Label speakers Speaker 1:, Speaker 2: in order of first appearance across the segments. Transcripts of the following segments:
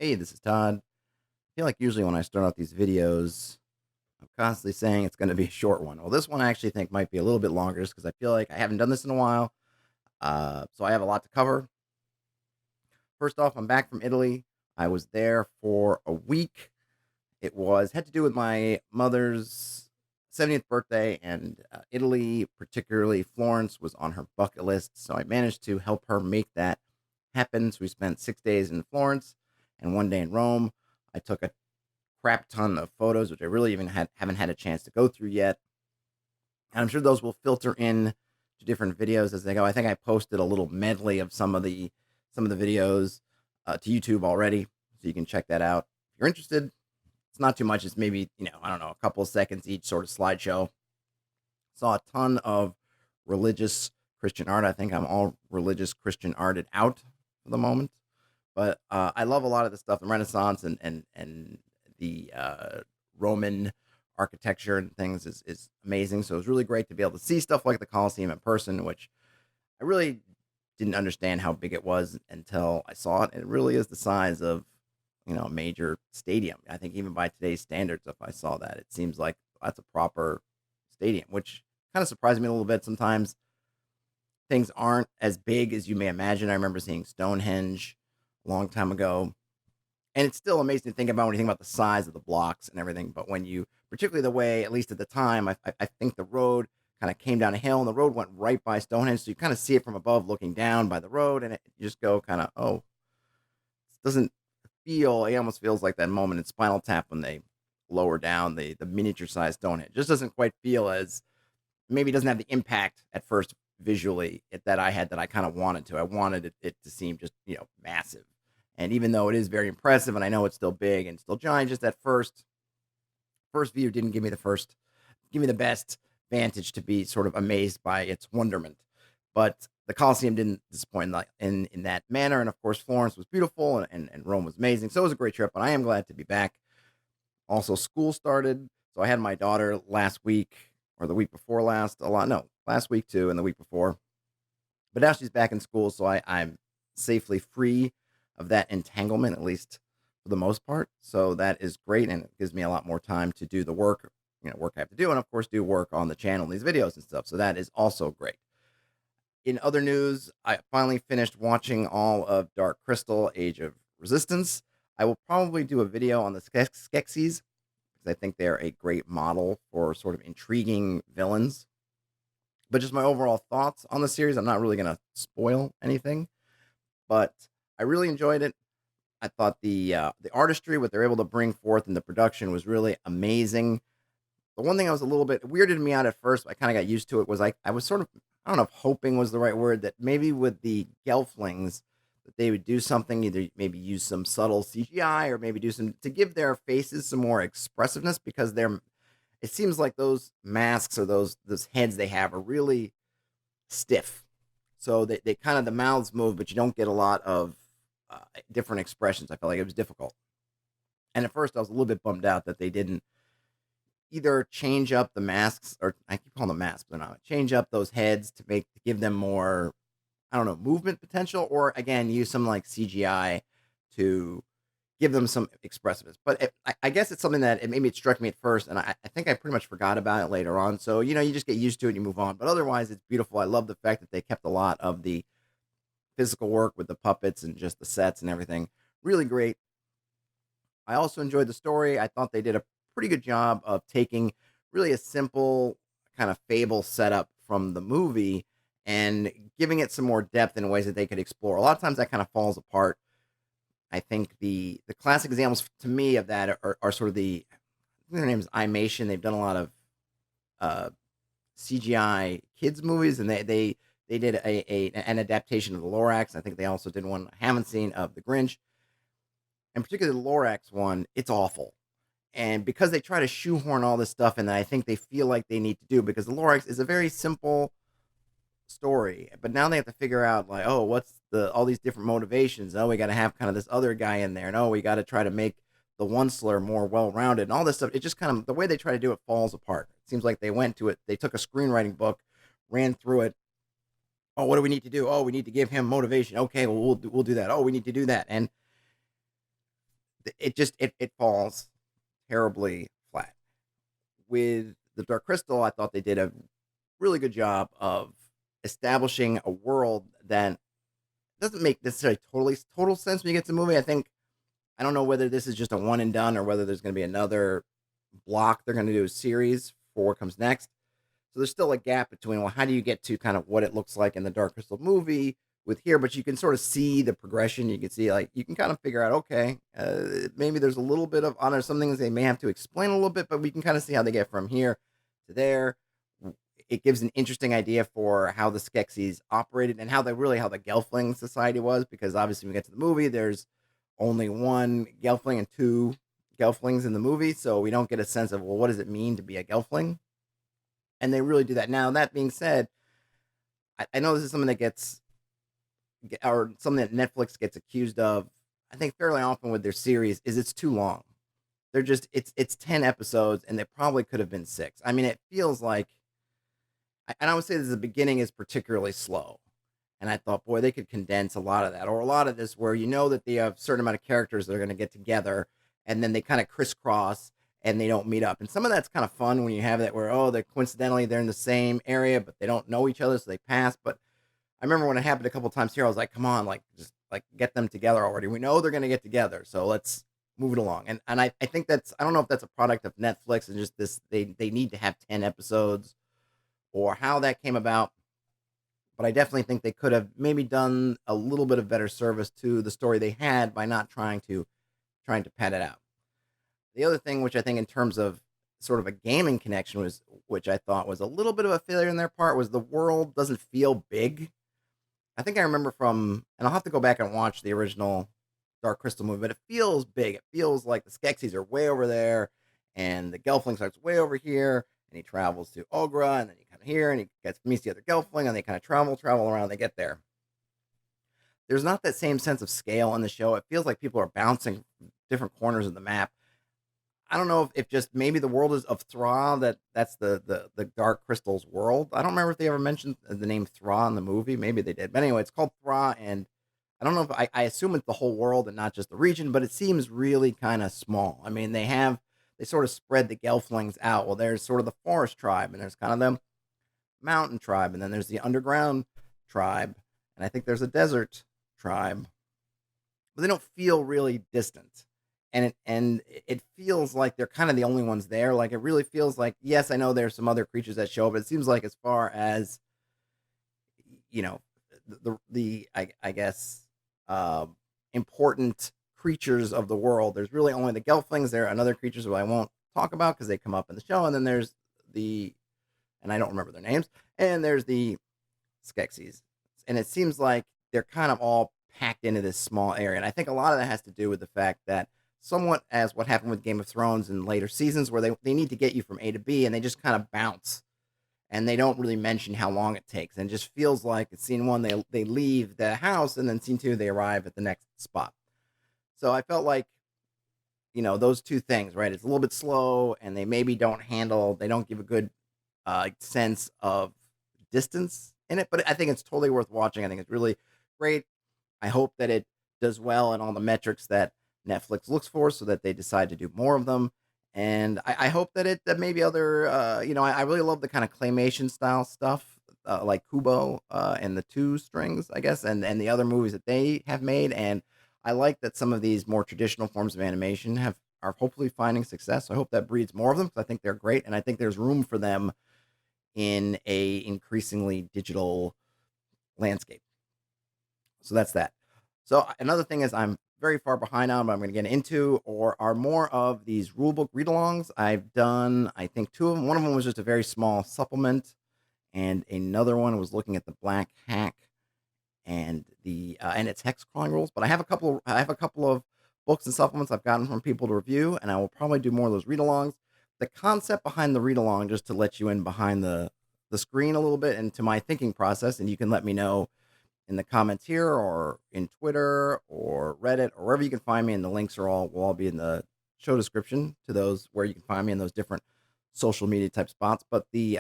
Speaker 1: Hey, this is Todd. I feel like usually when I start out these videos, I'm constantly saying it's going to be a short one. Well, this one I actually think might be a little bit longer just because I feel like I haven't done this in a while. So I have a lot to cover. First off, I'm back from Italy. I was there for a week. Had to do with my mother's 70th birthday, and Italy, particularly Florence, was on her bucket list. So I managed to help her make that happen. So we spent 6 days in Florence and one day in Rome. I took a crap ton of photos, which I really haven't had a chance to go through yet. And I'm sure those will filter in to different videos as they go. I think I posted a little medley of some of the videos to YouTube already, so you can check that out if you're interested. It's not too much. It's maybe I don't know, a couple of seconds each sort of slideshow. Saw a ton of religious Christian art. I think I'm all religious Christian arted out for the moment. But I love a lot of the stuff, the Renaissance and the Roman architecture and things is amazing. So it was really great to be able to see stuff like the Colosseum in person, which I really didn't understand how big it was until I saw it. It really is the size of a major stadium. I think even by today's standards, if I saw that, it seems like that's a proper stadium, which kind of surprised me a little bit. Sometimes things aren't as big as you may imagine. I remember seeing Stonehenge a long time ago, and it's still amazing to think about when you think about the size of the blocks and everything. But when you, particularly the way, at least at the time, I think the road kind of came down a hill and the road went right by Stonehenge. So you kind of see it from above looking down by the road, and you just go kind of, oh, it doesn't feel, it almost feels like that moment in Spinal Tap when they lower down the miniature sized Stonehenge. It just doesn't quite feel as, maybe it doesn't have the impact at first visually that I had that I kind of wanted to. I wanted it to seem just, massive. And even though it is very impressive and I know it's still big and still giant, just that first view didn't give me the best vantage to be sort of amazed by its wonderment. But the Colosseum didn't disappoint in that manner. And of course, Florence was beautiful and Rome was amazing. So it was a great trip, but I am glad to be back. Also, school started. So I had my daughter last week or the week before last, a lot, no, last week too, and the week before. But now she's back in school. So I'm safely free of that entanglement, at least for the most part. So that is great. And it gives me a lot more time to do the work I have to do. And of course, do work on the channel, these videos and stuff. So that is also great. In other news, I finally finished watching all of Dark Crystal: Age of Resistance. I will probably do a video on the Skeksis because I think they're a great model for sort of intriguing villains. But just my overall thoughts on the series, I'm not really going to spoil anything, but I really enjoyed it. I thought the artistry, what they're able to bring forth in the production, was really amazing. The one thing I was a little bit weirded me out at first, but I kind of got used to it, was I was sort of, I don't know if hoping was the right word, that maybe with the Gelflings that they would do something, either maybe use some subtle CGI or maybe do some to give their faces some more expressiveness, because they're, it seems like those masks or those heads they have are really stiff. So they kind of, the mouths move, but you don't get a lot of different expressions. I felt like it was difficult. And at first I was a little bit bummed out that they didn't either change up the masks, or I keep calling them masks, but they're not, change up those heads to give them more, I don't know, movement potential, or again, use some like CGI to give them some expressiveness. But I guess it's something that maybe it struck me at first, and I think I pretty much forgot about it later on. So, you just get used to it and you move on. But otherwise, it's beautiful. I love the fact that they kept a lot of the physical work with the puppets and just the sets and everything. Really great. I also enjoyed the story. I thought they did a pretty good job of taking really a simple kind of fable setup from the movie and giving it some more depth in ways that they could explore. A lot of times that kind of falls apart. I think the classic examples to me of that are sort of I think their name is Imation. They've done a lot of uh, CGI kids movies, and they did an adaptation of the Lorax. I think they also did one I haven't seen of the Grinch, and particularly the Lorax one. It's awful, and because they try to shoehorn all this stuff in that, I think they feel like they need to do, because the Lorax is a very simple story, but now they have to figure out, like, oh, what's the all these different motivations. Oh, we got to have kind of this other guy in there, and oh, we got to try to make the one slur more well-rounded and all this stuff. It just kind of, the way they try to do it falls apart. It seems like they took a screenwriting book, ran through it. Oh, what do we need to do? Oh, we need to give him motivation. Okay, well, we'll do that. Oh, we need to do that. And it falls terribly flat. With the Dark Crystal, I thought they did a really good job of establishing a world that doesn't make necessarily total sense when you get to the movie. I don't know whether this is just a one and done or whether there's going to be another block. They're going to do a series for what comes next. So there's still a gap between, well, how do you get to kind of what it looks like in the Dark Crystal movie with here? But you can sort of see the progression. You can see, like, you can kind of figure out, okay, maybe there's a little bit of, there's some things they may have to explain a little bit, but we can kind of see how they get from here to there. It gives an interesting idea for how the Skeksis operated and how the Gelfling society was, because obviously when we get to the movie, there's only one Gelfling and two Gelflings in the movie, so we don't get a sense of, well, what does it mean to be a Gelfling? And they really do that. Now, that being said, I know this is something that or something that Netflix gets accused of, I think fairly often with their series, is it's too long. They're just, it's 10 episodes, and they probably could have been 6. I mean, it feels like, and I would say that the beginning is particularly slow. And I thought, boy, they could condense a lot of that, or a lot of this where you know that they have a certain amount of characters that are going to get together, and then they kind of crisscross and they don't meet up. And some of that's kind of fun when you have that where, oh, they're coincidentally they're in the same area, but they don't know each other, so they pass. But I remember when it happened a couple of times here, I was like, come on, like, just like get them together already. We know they're going to get together, so let's move it along. And I think that's, I don't know if that's a product of Netflix and just this, they need to have 10 episodes or how that came about. But I definitely think they could have maybe done a little bit of better service to the story they had by not trying to pad it out. The other thing, which I think in terms of sort of a gaming connection was, which I thought was a little bit of a failure in their part, was the world doesn't feel big. I think I remember from, and I'll have to go back and watch the original Dark Crystal movie, but it feels big. It feels like the Skeksis are way over there, and the Gelfling starts way over here, and he travels to Ogra, and then he kind of here, and he meets the other Gelfling, and they kind of travel around. They get there. There's not that same sense of scale in the show. It feels like people are bouncing different corners of the map. I don't know if just maybe the world is of Thra, that's the Dark Crystal's world. I don't remember if they ever mentioned the name Thra in the movie. Maybe they did. But anyway, it's called Thra, and I don't know if I assume it's the whole world and not just the region, but it seems really kind of small. I mean, they sort of spread the Gelflings out. Well, there's sort of the forest tribe, and there's kind of the mountain tribe, and then there's the underground tribe, and I think there's a desert tribe. But they don't feel really distant. And it feels like they're kind of the only ones there. Like, it really feels like, yes, I know there's some other creatures that show up, but it seems like as far as, you know, I guess uh, important creatures of the world, there's really only the Gelflings. There are another creatures who I won't talk about because they come up in the show, and then there's the, and I don't remember their names, and there's the Skeksis, and it seems like they're kind of all packed into this small area, and I think a lot of that has to do with the fact that somewhat as what happened with Game of Thrones in later seasons, where they need to get you from A to B, and they just kind of bounce, and they don't really mention how long it takes, and it just feels like it's scene one they leave the house, and then scene two they arrive at the next spot. So I felt like, those two things, right? It's a little bit slow, and they maybe they don't give a good sense of distance in it, but I think it's totally worth watching. I think it's really great. I hope that it does well in all the metrics that Netflix looks for, so that they decide to do more of them. And I hope that maybe other, I really love the kind of claymation style stuff, like Kubo and the Two Strings, I guess, and the other movies that they have made. And I like that some of these more traditional forms of animation are hopefully finding success. So I hope that breeds more of them, because I think they're great, and I think there's room for them in a increasingly digital landscape. So that's that. So another thing is I'm very far behind on, but I'm going to get into, or are more of these rulebook read-alongs. I've done, I think, 2 of them. One of them was just a very small supplement, and another one was looking at the Black Hack and and its hex crawling rules. But I have a couple of books and supplements I've gotten from people to review, and I will probably do more of those read-alongs. The concept behind the read-along, just to let you in behind the screen a little bit into my thinking process, and you can let me know in the comments here or in Twitter or Reddit or wherever you can find me, and the links will all be in the show description to those where you can find me in those different social media type spots. But the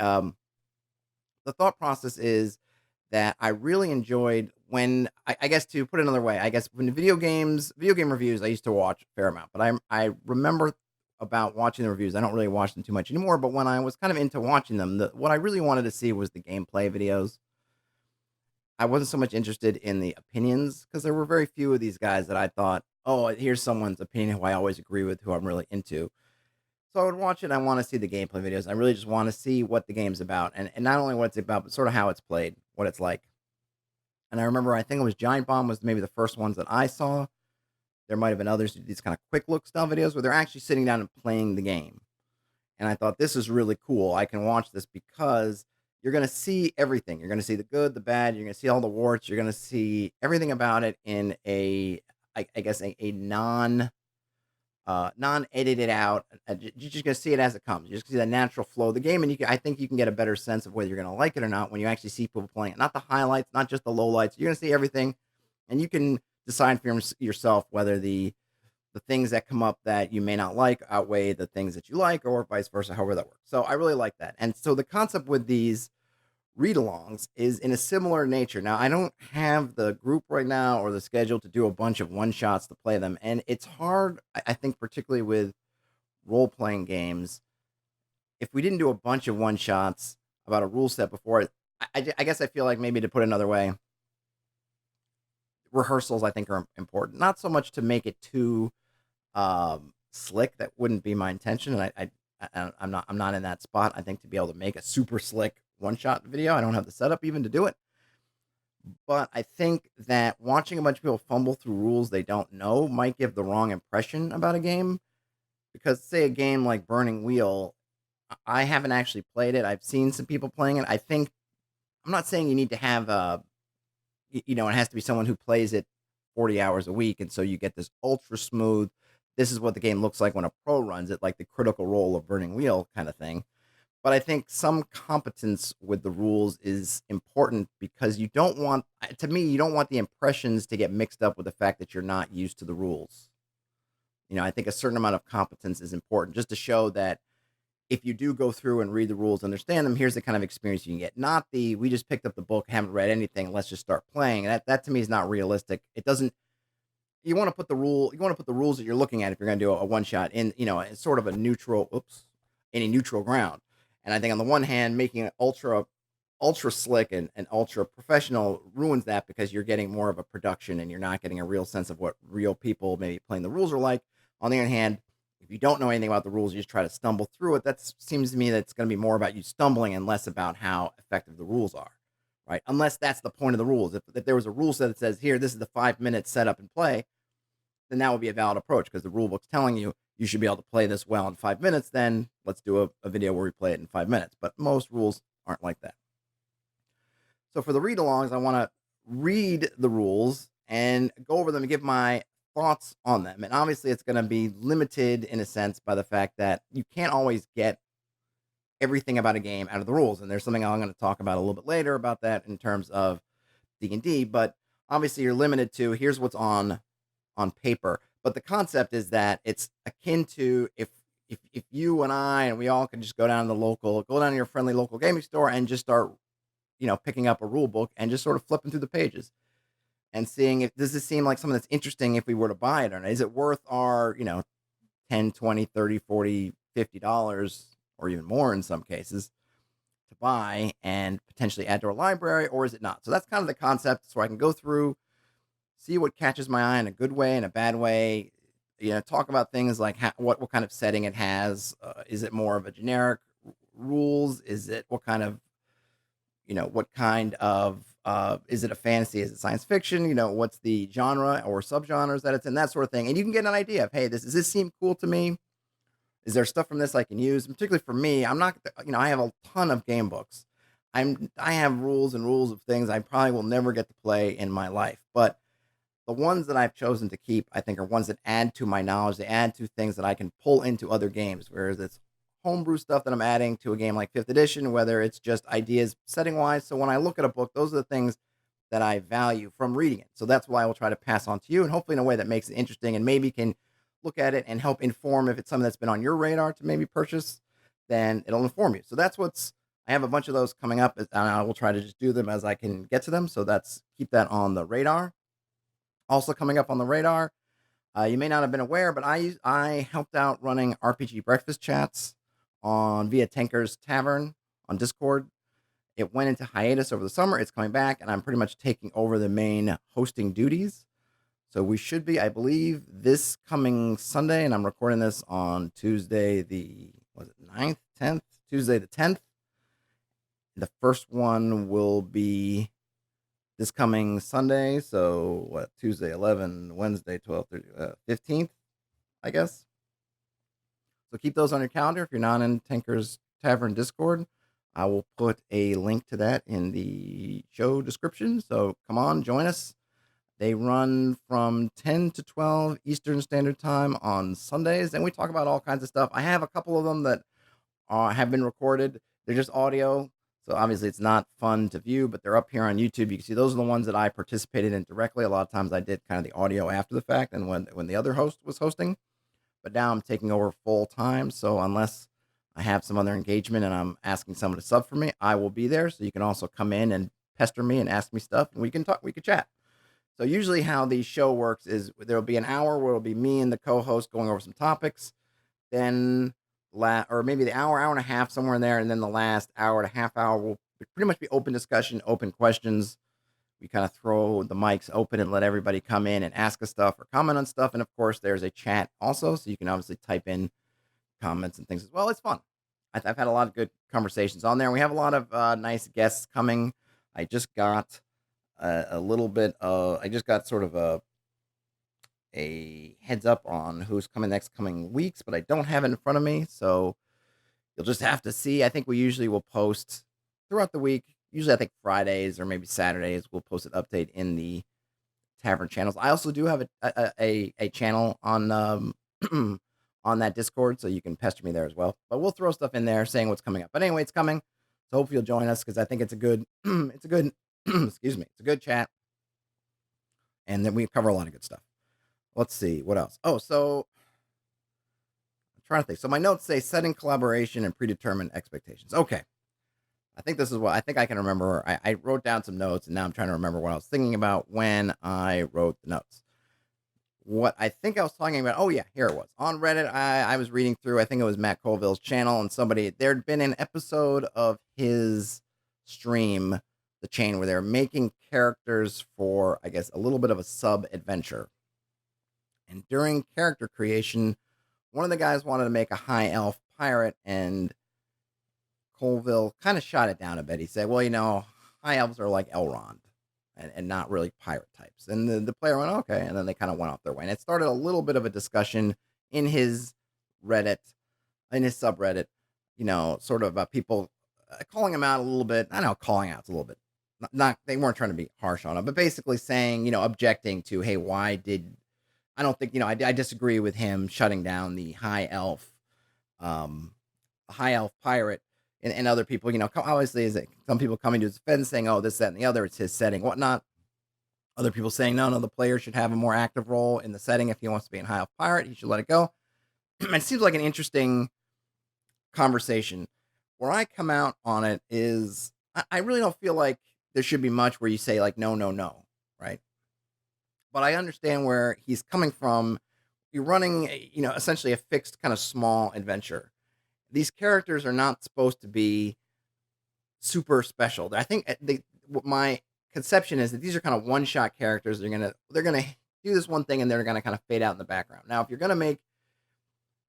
Speaker 1: thought process is that I really enjoyed I guess to put it another way, I guess when video game reviews, I used to watch a fair amount, but I remember about watching the reviews. I don't really watch them too much anymore, but when I was kind of into watching them, what I really wanted to see was the gameplay videos. I wasn't so much interested in the opinions because there were very few of these guys that I thought, oh, here's someone's opinion who I always agree with, who I'm really into. So I would watch it. I want to see the gameplay videos. I really just want to see what the game's about, and not only what it's about, but sort of how it's played, what it's like. And I remember, I think it was Giant Bomb was maybe the first ones that I saw. There might have been others, these kind of quick look style videos where they're actually sitting down and playing the game. And I thought this is really cool. I can watch this because you're going to see everything. You're going to see the good, the bad. You're going to see all the warts. You're going to see everything about it in I guess, a non-edited out. You're just gonna see it as it comes. You're just gonna see the natural flow of the game, and I think you can get a better sense of whether you're gonna like it or not when you actually see people playing it. Not the highlights, not just the lowlights. You're gonna see everything, and you can decide for yourself whether the things that come up that you may not like outweigh the things that you like, or vice versa. However that works. So I really like that. And so the concept with these read-alongs is in a similar nature. Now, I don't have the group right now or the schedule to do a bunch of one-shots to play them, and it's hard, I think, particularly with role-playing games. If we didn't do a bunch of one-shots about a rule set before, I guess I feel like, maybe to put it another way, rehearsals, I think, are important. Not so much to make it too slick. That wouldn't be my intention, and I'm not in that spot. I think to be able to make a super slick one-shot video, I don't have the setup even to do it. But I think that watching a bunch of people fumble through rules they don't know might give the wrong impression about a game. Because, say, a game like Burning Wheel, I haven't actually played it. I've seen some people playing it. I'm not saying you need to have it has to be someone who plays it 40 hours a week, and so you get this ultra smooth, this is what the game looks like when a pro runs it, like the Critical Role of Burning Wheel kind of thing. But I think some competence with the rules is important, because you don't want, to me, you don't want the impressions to get mixed up with the fact that you're not used to the rules. I think a certain amount of competence is important, just to show that if you do go through and read the rules, understand them, here's the kind of experience you can get. Not the, we just picked up the book, haven't read anything, let's just start playing. That to me is not realistic. It doesn't, you want to put the rules that you're looking at, if you're going to do a one shot, in, it's sort of a neutral, in a neutral ground. And I think on the one hand, making it ultra slick and ultra professional ruins that, because you're getting more of a production and you're not getting a real sense of what real people maybe playing the rules are like. On the other hand, if you don't know anything about the rules, you just try to stumble through it. That seems to me that it's going to be more about you stumbling and less about how effective the rules are, right? Unless that's the point of the rules. If there was a rule set that says, here, this is the 5 minute setup and play, then that would be a valid approach, because the rule book's telling you you should be able to play this well in 5 minutes. Then let's do a video where we play it in 5 minutes. But most rules aren't like that. So for the read-alongs, I want to read the rules and go over them and give my thoughts on them. And obviously, it's going to be limited in a sense by the fact that you can't always get everything about a game out of the rules. And there's something I'm going to talk about a little bit later about that in terms of D&D. But obviously, you're limited to, here's what's on paper. But the concept is that it's akin to, if you and I and we all can just go down to your friendly local gaming store and just start, picking up a rule book and just sort of flipping through the pages and seeing, if does this seem like something that's interesting if we were to buy it or not? Is it worth our, 10, 20, 30, 40, $50, or even more in some cases, to buy and potentially add to our library, or is it not? So that's kind of the concept. So I can go through, see what catches my eye in a good way and a bad way. Talk about things like what kind of setting it has. Is it more of a generic rules? Is it what kind of is it a fantasy? Is it science fiction? What's the genre or subgenres that it's in, that sort of thing. And you can get an idea of, hey, does this seem cool to me? Is there stuff from this I can use? And particularly for me, I'm not, I have a ton of game books. I have rules and rules of things I probably will never get to play in my life. But the ones that I've chosen to keep, I think, are ones that add to my knowledge. They add to things that I can pull into other games, whereas it's homebrew stuff that I'm adding to a game like 5th edition, whether it's just ideas setting-wise. So when I look at a book, those are the things that I value from reading it. So that's why I will try to pass on to you, and hopefully in a way that makes it interesting and maybe can look at it and help inform. If it's something that's been on your radar to maybe purchase, then it'll inform you. So that's what's I have a bunch of those coming up, and I will try to just do them as I can get to them. So keep that on the radar. Also coming up on the radar, you may not have been aware, but I helped out running RPG breakfast chats on via Tanker's Tavern on Discord. It went into hiatus over the summer. It's coming back, and I'm pretty much taking over the main hosting duties. So we should be, I believe, this coming Sunday, and I'm recording this on Tuesday, the was it 9th, 10th, Tuesday the 10th. The first one will be this coming Sunday. So what? Tuesday 11, Wednesday 12, 15th, I guess. So keep those on your calendar. If you're not in Tanker's Tavern Discord, I will put a link to that in the show description. So come on, join us. They run from 10 to 12 Eastern Standard Time on Sundays, and we talk about all kinds of stuff. I have a couple of them that have been recorded. They're just audio, so obviously it's not fun to view, but they're up here on YouTube. You can see those are the ones that I participated in directly. A lot of times I did kind of the audio after the fact and when the other host was hosting, but now I'm taking over full time, so unless I have some other engagement and I'm asking someone to sub for me, I will be there, so you can also come in and pester me and ask me stuff, and we can chat. So usually how the show works is there'll be an hour where it'll be me and the co-host going over some topics, then or maybe the hour and a half somewhere in there, and then the last hour and a half hour will pretty much be open discussion, open questions. We kind of throw the mics open and let everybody come in and ask us stuff or comment on stuff, and of course there's a chat also, so you can obviously type in comments and things as well. It's fun. I've had a lot of good conversations on there. We have a lot of nice guests coming. I just got a little bit of, I just got sort of a heads up on who's coming next coming weeks, but I don't have it in front of me, so you'll just have to see. I think we usually will post throughout the week. Usually, I think Fridays or maybe Saturdays, we'll post an update in the tavern channels. I also do have a channel on on that Discord, so you can pester me there as well. But we'll throw stuff in there saying what's coming up. But anyway, it's coming, so hopefully you'll join us because I think it's a good, it's a good, excuse me, it's a good chat, and then we cover a lot of good stuff. Let's see what else. Oh, so I'm trying to think. So my notes say setting collaboration and predetermined expectations. Okay. I think this is what I think I can remember. I wrote down some notes, and now I'm trying to remember what I was thinking about when I wrote the notes. What I think I was talking about. Oh, yeah, here it was. On Reddit, I was reading through, I think it was Matt Colville's channel, and there'd been an episode of his stream, The Chain, where they were making characters for, I guess, a little bit of a sub adventure. And during character creation, one of the guys wanted to make a high elf pirate, and Colville kind of shot it down a bit. He said, well, high elves are like Elrond and not really pirate types. And the player went, okay. And then they kind of went off their way. And it started a little bit of a discussion in his Reddit, in his subreddit, sort of about people calling him out a little bit. I know calling out's a little bit, not they weren't trying to be harsh on him, but basically saying, objecting to, hey, why did I don't think, I disagree with him shutting down the high elf pirate, and other people, obviously, is it some people coming to his defense saying, oh, this, that, and the other, it's his setting, whatnot. Other people saying, no, the player should have a more active role in the setting. If he wants to be a high elf pirate, he should let it go. It seems like an interesting conversation. Where I come out on it is, I really don't feel like there should be much where you say, like, no, no, no, right? But I understand where he's coming from. You're running, essentially a fixed kind of small adventure. These characters are not supposed to be super special. I think my conception is that these are kind of one-shot characters. They're gonna do this one thing, and they're gonna kind of fade out in the background. Now, if you're gonna make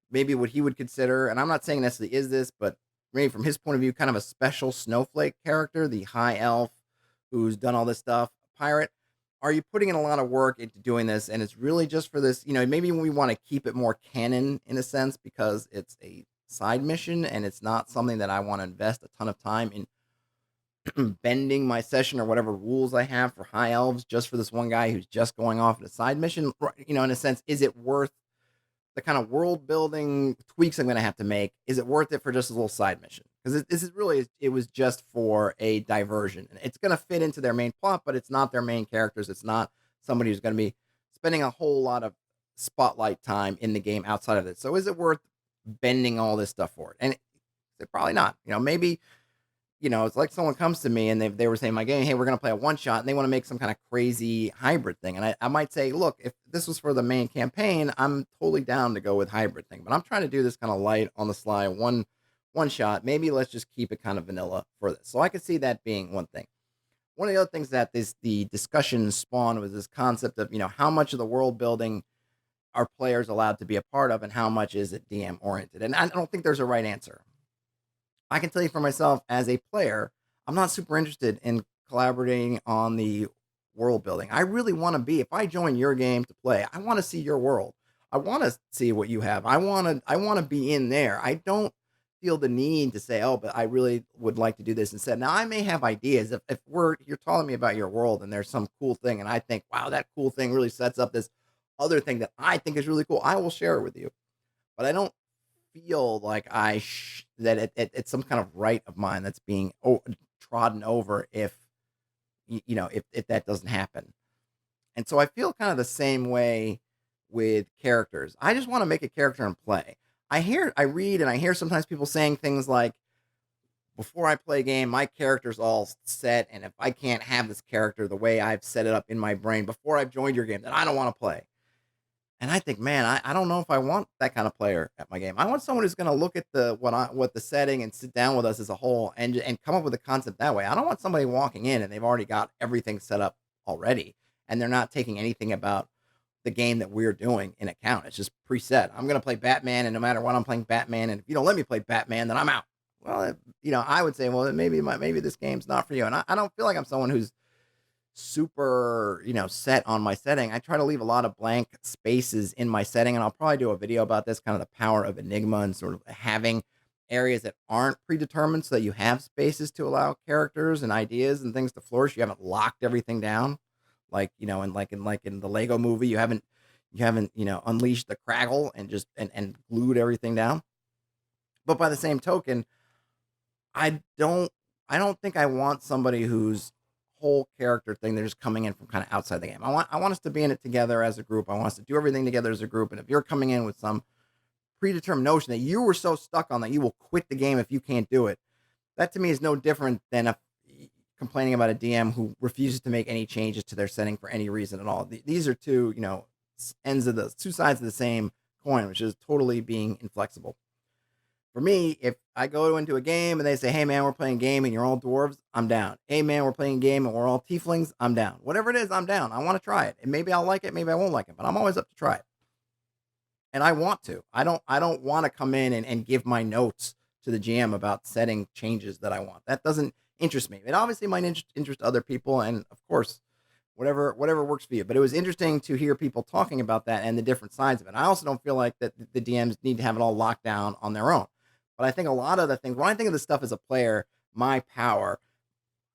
Speaker 1: maybe what he would consider, and I'm not saying necessarily is this, but maybe from his point of view, kind of a special snowflake character, the high elf who's done all this stuff, pirate. Are you putting in a lot of work into doing this, and it's really just for this? Maybe we want to keep it more canon in a sense because it's a side mission and it's not something that I want to invest a ton of time in bending my session or whatever rules I have for high elves just for this one guy who's just going off in a side mission. In a sense, is it worth the kind of world building tweaks I'm going to have to make? Is it worth it for just a little side mission? Because this is really, it was just for a diversion. And it's going to fit into their main plot, but it's not their main characters. It's not somebody who's going to be spending a whole lot of spotlight time in the game outside of it. So is it worth bending all this stuff for it? And probably not. Maybe it's like someone comes to me and they were saying my game, hey, we're gonna play a one shot, and they want to make some kind of crazy hybrid thing. And I might say, look, if this was for the main campaign, I'm totally down to go with hybrid thing. But I'm trying to do this kind of light on the sly one shot. Maybe let's just keep it kind of vanilla for this. So I could see that being one thing. One of the other things that the discussion spawned was this concept of, how much of the world building are players allowed to be a part of and how much is it DM oriented. And I don't think there's a right answer. I can tell you for myself as a player, I'm not super interested in collaborating on the world building. I really want to be, if I join your game to play, I want to see your world. I want to see what you have. I want to be in there. I don't feel the need to say, oh, but I really would like to do this instead. Now I may have ideas. If you're telling me about your world and there's some cool thing and I think, wow, that cool thing really sets up this other thing that I think is really cool, I will share it with you. But I don't feel like that it's some kind of right of mine that's being trodden over if if that doesn't happen. And so I feel kind of the same way with characters. I just want to make a character and play. I read and I hear sometimes people saying things like, before I play a game, my character's all set, and if I can't have this character the way I've set it up in my brain before I've joined your game, then I don't want to play. And I think, man, I don't know if I want that kind of player at my game. I want someone who's going to look at what the setting and sit down with us as a whole and come up with a concept that way. I don't want somebody walking in and they've already got everything set up already, and they're not taking anything about the game that we're doing in account. It's just preset. I'm going to play Batman, and no matter what, I'm playing Batman. And if you don't let me play Batman, then I'm out. Well, I would say, well, maybe this game's not for you. And I don't feel like I'm someone who's super, set on my setting. I try to leave a lot of blank spaces in my setting, and I'll probably do a video about this, kind of the power of Enigma and sort of having areas that aren't predetermined so that you have spaces to allow characters and ideas and things to flourish. You haven't locked everything down. Like, and like in the Lego movie, you haven't, unleashed the Craggle and just and glued everything down. But by the same token, I don't I don't think I want somebody whose whole character thing, they're just coming in from kind of outside the game. I want us to be in it together as a group. I want us to do everything together as a group. And if you're coming in with some predetermined notion that you were so stuck on that you will quit the game if you can't do it, that to me is no different than complaining about a DM who refuses to make any changes to their setting for any reason at all. These are two, ends of the two sides of the same coin, which is totally being inflexible. For me, if I go into a game and they say, hey man, we're playing a game and you're all dwarves, I'm down. Hey man, we're playing a game and we're all tieflings, I'm down. Whatever it is, I'm down. I want to try it. And maybe I'll like it, maybe I won't like it, but I'm always up to try it. And I want to. I don't want to come in and give my notes to the GM about setting changes that I want. That doesn't interest me. It obviously might interest other people, and of course, whatever works for you. But it was interesting to hear people talking about that and the different sides of it. I also don't feel like that the DMs need to have it all locked down on their own. But I think a lot of the things, when I think of this stuff as a player, my power,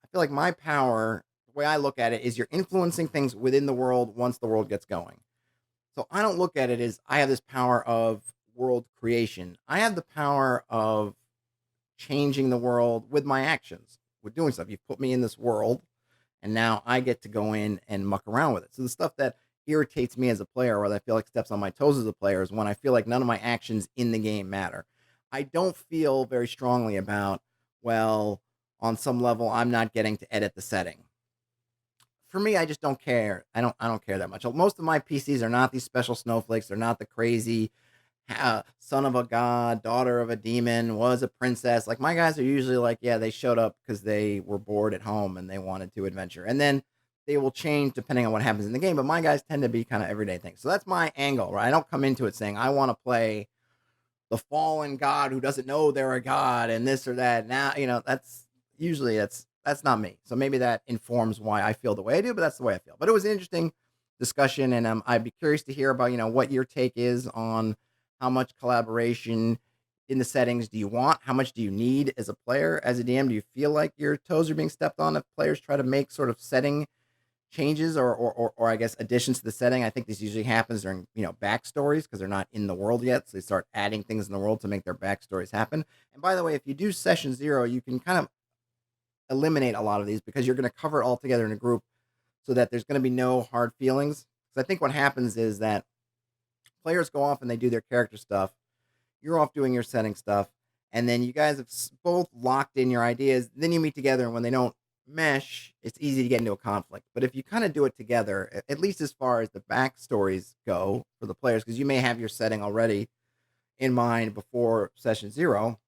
Speaker 1: I feel like my power, the way I look at it, is you're influencing things within the world once the world gets going. So I don't look at it as I have this power of world creation. I have the power of changing the world with my actions, with doing stuff. You've put me in this world, and now I get to go in and muck around with it. So the stuff that irritates me as a player, or that I feel like steps on my toes as a player, is when I feel like none of my actions in the game matter. I don't feel very strongly about, well, on some level, I'm not getting to edit the setting. For me, I just don't care. I don't care that much. Most of my PCs are not these special snowflakes. They're not the crazy son of a god, daughter of a demon, was a princess. Like my guys are usually like, yeah, they showed up because they were bored at home and they wanted to adventure. And then they will change depending on what happens in the game. But my guys tend to be kind of everyday things. So that's my angle, right? I don't come into it saying I want to play the fallen god who doesn't know they're a god and this or that. Now, that's usually that's not me. So maybe that informs why I feel the way I do, but that's the way I feel. But it was an interesting discussion, and I'd be curious to hear about what your take is on how much collaboration in the settings do you want? How much do you need as a player, as a DM? Do you feel like your toes are being stepped on if players try to make sort of setting changes or I guess additions to the setting? I think this usually happens during backstories because they're not in the world yet, so they start adding things in the world to make their backstories happen. And by the way, if you do session 0, you can kind of eliminate a lot of these because you're going to cover it all together in a group so that there's going to be no hard feelings. Because I think what happens is that players go off and they do their character stuff. You're off doing your setting stuff. and then you guys have both locked in your ideas. Then you meet together, and when they don't mesh, it's easy to get into a conflict. But if you kind of do it together, at least as far as the backstories go for the players, because you may have your setting already in mind before session zero,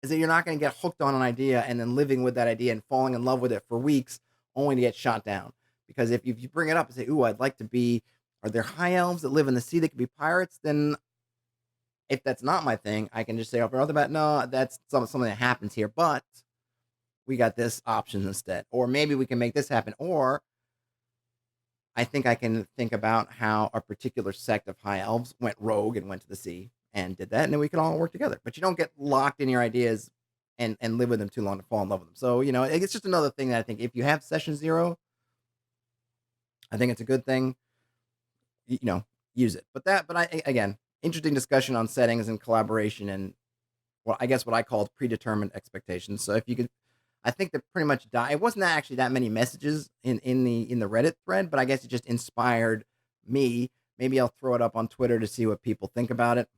Speaker 1: is that you're not going to get hooked on an idea and then living with that idea and falling in love with it for weeks only to get shot down. Because if you bring it up and say, ooh, I'd like to be, are there high elves that live in the sea that could be pirates? Then if that's not my thing, I can just say off the bat, no, that's something that happens here, but we got this option instead. Or maybe we can make this happen. Or I think I can think about how a particular sect of high elves went rogue and went to the sea and did that, and then we can all work together. But you don't get locked in your ideas and live with them too long to fall in love with them. So, it's just another thing that I think if you have session zero, I think it's a good thing. Use it. But I again, interesting discussion on settings and collaboration and what I called predetermined expectations. So if you could, I think that pretty much it wasn't actually that many messages in the Reddit thread, but I guess it just inspired me. Maybe I'll throw it up on Twitter to see what people think about it.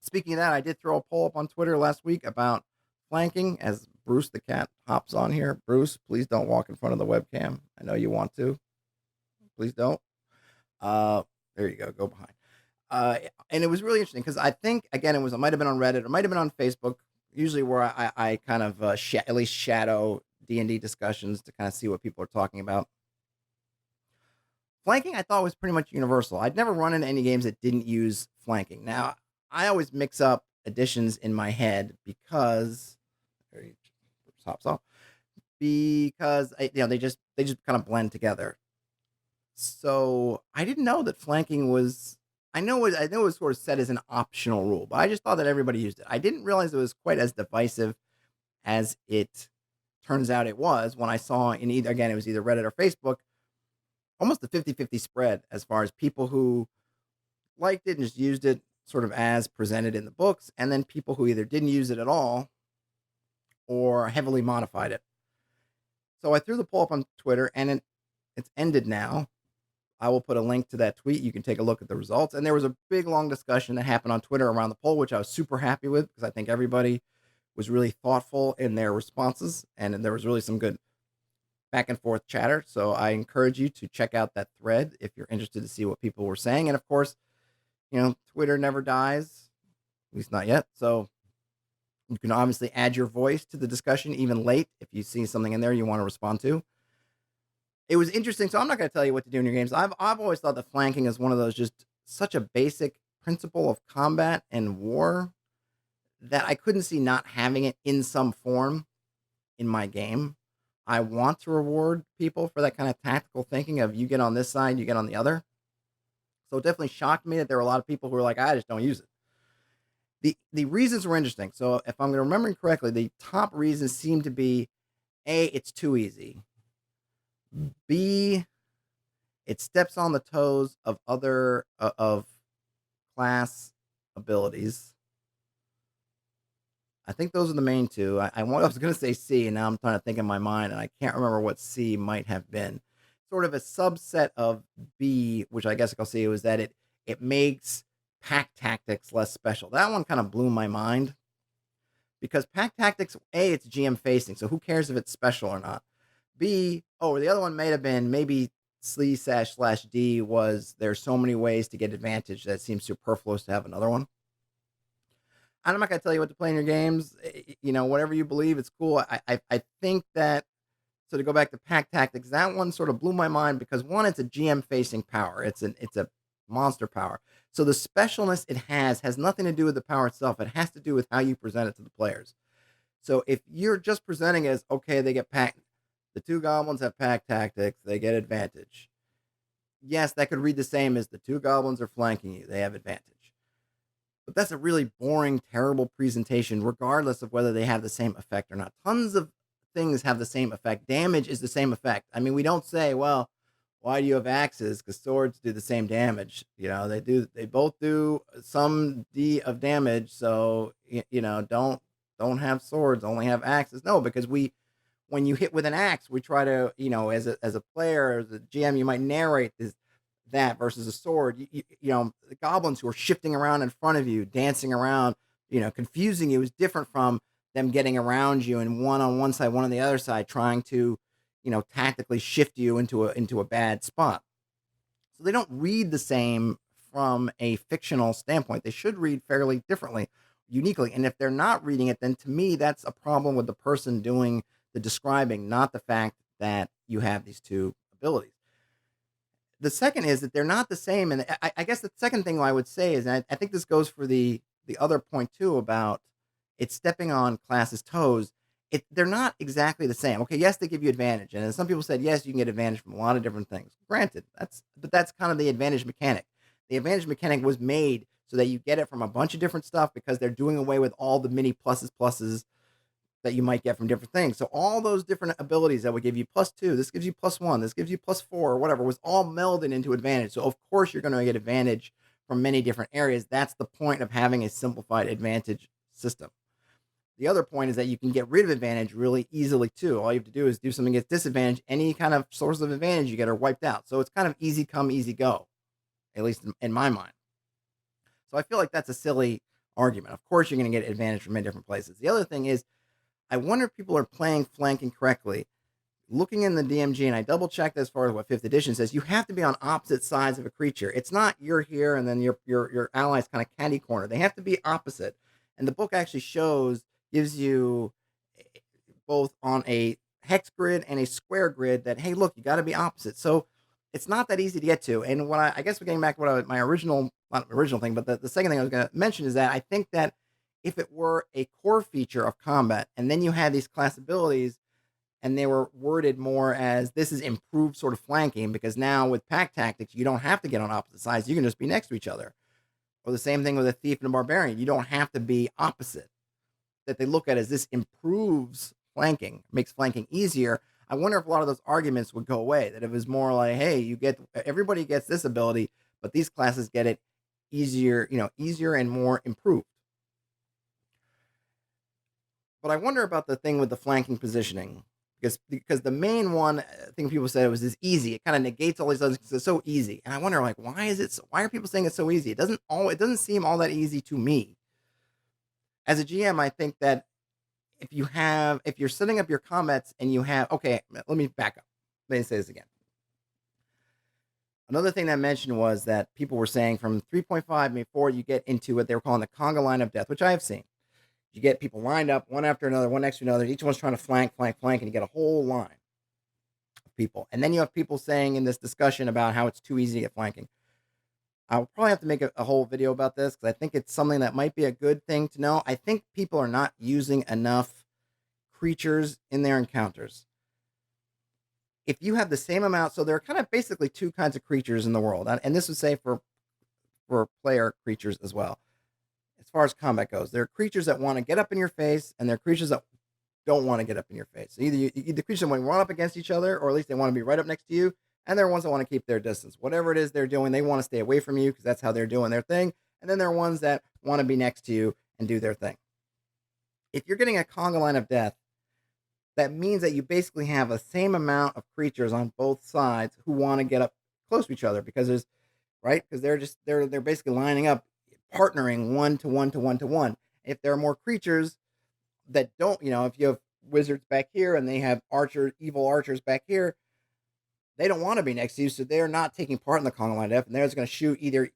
Speaker 1: Speaking of that, I did throw a poll up on Twitter last week about flanking as Bruce the cat hops on here. Bruce, please don't walk in front of the webcam. I know you want to. Please don't. There you go. Go behind. And it was really interesting because I think, again, it might have been on Reddit, it might have been on Facebook, usually where I kind of at least shadow D&D discussions to kind of see what people are talking about. Flanking, I thought, was pretty much universal. I'd never run into any games that didn't use flanking. Now, I always mix up additions in my head because hops off because they just kind of blend together. So I didn't know that flanking was. I know it was sort of set as an optional rule, but I just thought that everybody used it. I didn't realize it was quite as divisive as it turns out it was when I saw it was either Reddit or Facebook, almost a 50-50 spread as far as people who liked it and just used it sort of as presented in the books, and then people who either didn't use it at all or heavily modified it. So I threw the poll up on Twitter, and it's ended now. I will put a link to that tweet. You can take a look at the results. And there was a big, long discussion that happened on Twitter around the poll, which I was super happy with because I think everybody was really thoughtful in their responses. And there was really some good back and forth chatter. So I encourage you to check out that thread if you're interested to see what people were saying. And of course, Twitter never dies, at least not yet. So you can obviously add your voice to the discussion even late if you see something in there you want to respond to. It was interesting. So I'm not going to tell you what to do in your games. I've always thought that flanking is one of those just such a basic principle of combat and war that I couldn't see not having it in some form in my game. I want to reward people for that kind of tactical thinking of you get on this side, you get on the other. So it definitely shocked me that there were a lot of people who were like, I just don't use it. The reasons were interesting. So if I'm remembering correctly, the top reasons seem to be A, it's too easy. B, it steps on the toes of other of class abilities. I think those are the main two. I was going to say C, and now I'm trying to think in my mind, and I can't remember what C might have been. Sort of a subset of B, which I guess I'll say was that it makes pack tactics less special. That one kind of blew my mind because pack tactics, A, it's GM facing, so who cares if it's special or not? B, the other one may have been maybe /D was there's so many ways to get advantage that it seems superfluous to have another one. I'm not going to tell you what to play in your games. Whatever you believe, it's cool. I think that, so to go back to pack tactics, that one sort of blew my mind because one, it's a GM facing power. It's a monster power. So the specialness it has nothing to do with the power itself. It has to do with how you present it to the players. So if you're just presenting it as, okay, they get pack, the two goblins have pack tactics, they get advantage. Yes, that could read the same as the two goblins are flanking you, they have advantage. But that's a really boring, terrible presentation, regardless of whether they have the same effect or not. Tons of things have the same effect. Damage is the same effect. I mean, we don't say, well, why do you have axes? Because swords do the same damage. They both do some D of damage. So, don't have swords, only have axes. No, because when you hit with an axe, we try to, as a player, as a GM, you might narrate that versus a sword. The goblins who are shifting around in front of you, dancing around, confusing you is different from them getting around you and one on one side, one on the other side, trying to, tactically shift you into a bad spot. So they don't read the same from a fictional standpoint. They should read fairly differently, uniquely. And if they're not reading it, then to me, that's a problem with the person doing the describing, not the fact that you have these two abilities. The second is that they're not the same. And I guess the second thing I would say is, and I think this goes for the other point too about it's stepping on class's toes. They're not exactly the same. Okay, yes, they give you advantage, and some people said yes, you can get advantage from a lot of different things. Granted, that's kind of the advantage mechanic. The advantage mechanic was made so that you get it from a bunch of different stuff because they're doing away with all the mini pluses that you might get from different things. So all those different abilities that would give you +2, this gives you +1, this gives you +4, or whatever, was all melded into advantage. So of course you're going to get advantage from many different areas. That's the point of having a simplified advantage system. The other point is that you can get rid of advantage really easily too. All you have to do is do something against disadvantage. Any kind of source of advantage you get are wiped out. So it's kind of easy come, easy go, at least in my mind. So I feel like that's a silly argument. Of course, you're going to get advantage from many different places. The other thing is, I wonder if people are playing flanking correctly. Looking in the DMG, and I double checked as far as what 5th edition says, you have to be on opposite sides of a creature. It's not you're here and then your allies kind of catty corner. They have to be opposite. And the book actually gives you both on a hex grid and a square grid that, hey, look, you got to be opposite. So it's not that easy to get to. And what I guess we're getting back to what my original, not original thing, but the second thing I was going to mention is that I think that if it were a core feature of combat and then you had these class abilities and they were worded more as this is improved sort of flanking, because now with pack tactics, you don't have to get on opposite sides. You can just be next to each other. Or the same thing with a thief and a barbarian. You don't have to be opposite. That they look at as this improves flanking, makes flanking easier. I wonder if a lot of those arguments would go away. That it was more like, hey, everybody gets this ability, but these classes get it easier, easier and more improved. But I wonder about the thing with the flanking positioning, because the main one thing people said it was this easy. It kind of negates all these others because it's so easy. And I wonder, like, why are people saying it's so easy? It doesn't seem all that easy to me. As a GM, I think that if you're setting up your combats and you have, okay, let me back up. Let me say this again. Another thing that I mentioned was that people were saying from 3.5 before you get into what they were calling the conga line of death, which I have seen. You get people lined up one after another, one next to another. Each one's trying to flank, and you get a whole line of people. And then you have people saying in this discussion about how it's too easy to get flanking. I'll probably have to make a whole video about this because I think it's something that might be a good thing to know. I think people are not using enough creatures in their encounters. If you have the same amount, so there are kind of basically two kinds of creatures in the world, and this would say for player creatures as well. As far as combat goes, there are creatures that want to get up in your face, and there are creatures that don't want to get up in your face. So either the creatures want to run up against each other, or at least they want to be right up next to you, and there are ones that want to keep their distance. Whatever it is they're doing, they want to stay away from you because that's how they're doing their thing. And then there are ones that want to be next to you and do their thing. If you're getting a conga line of death, that means that you basically have the same amount of creatures on both sides who want to get up close to each other because they're basically lining up, partnering one to one to one to one. If there are more creatures that don't, if you have wizards back here and they have evil archers back here, they don't want to be next to you, so they're not taking part in the conga line of death, and they're just going to shoot either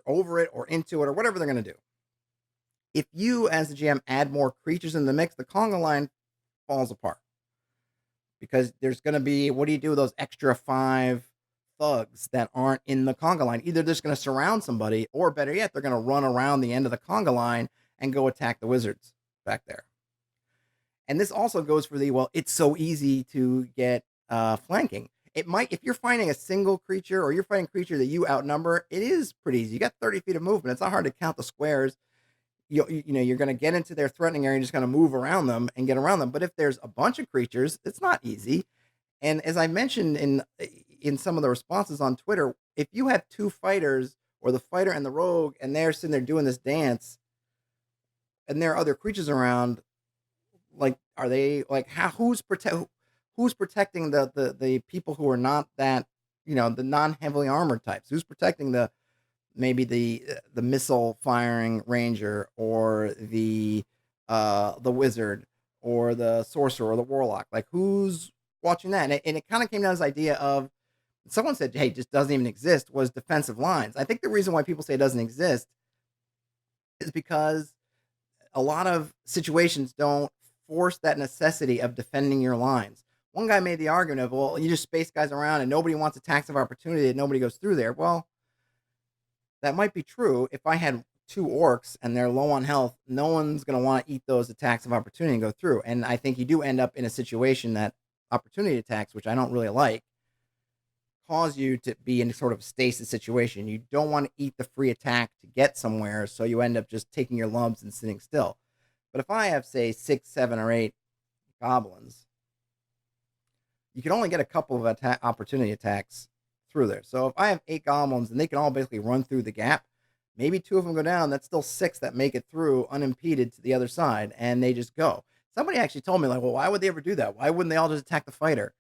Speaker 1: over it or into it or whatever they're going to do. If you, as the GM, add more creatures in the mix, the conga line falls apart because there's going to be, what do you do with those extra 5 thugs that aren't in the conga line? Either they're just going to surround somebody, or better yet, they're going to run around the end of the conga line and go attack the wizards back there. And this also goes for it's so easy to get flanking. It might, if you're fighting a single creature or you're fighting a creature that you outnumber, it is pretty easy. You got 30 feet of movement. It's not hard to count the squares. You're going to get into their threatening area and just going to move around them and get around them. But if there's a bunch of creatures, it's not easy. And as I mentioned in some of the responses on Twitter, if you have 2 fighters, or the fighter and the rogue, and they're sitting there doing this dance, and there are other creatures around, like, are they like, who's protecting the people who are not that, the non-heavily armored types? Who's protecting the maybe the missile firing ranger, or the wizard, or the sorcerer, or the warlock. Like, who's watching that? And it kind of came down to this idea of, someone said, hey, it just doesn't even exist, was defensive lines. I think the reason why people say it doesn't exist is because a lot of situations don't force that necessity of defending your lines. One guy made the argument of, well, you just space guys around and nobody wants attacks of opportunity and nobody goes through there. Well, that might be true. If I had two orcs and they're low on health, no one's going to want to eat those attacks of opportunity and go through. And I think you do end up in a situation that opportunity attacks, which I don't really like, cause you to be in sort of a stasis situation. You don't want to eat the free attack to get somewhere, so you end up just taking your lumps and sitting still. But if I have, say, 6, 7, or 8 goblins, you can only get a couple of opportunity attacks through there. So if I have 8 goblins and they can all basically run through the gap, maybe 2 of them go down. That's still 6 that make it through unimpeded to the other side, and they just go. Somebody actually told me, like, well, why would they ever do that? Why wouldn't they all just attack the fighter?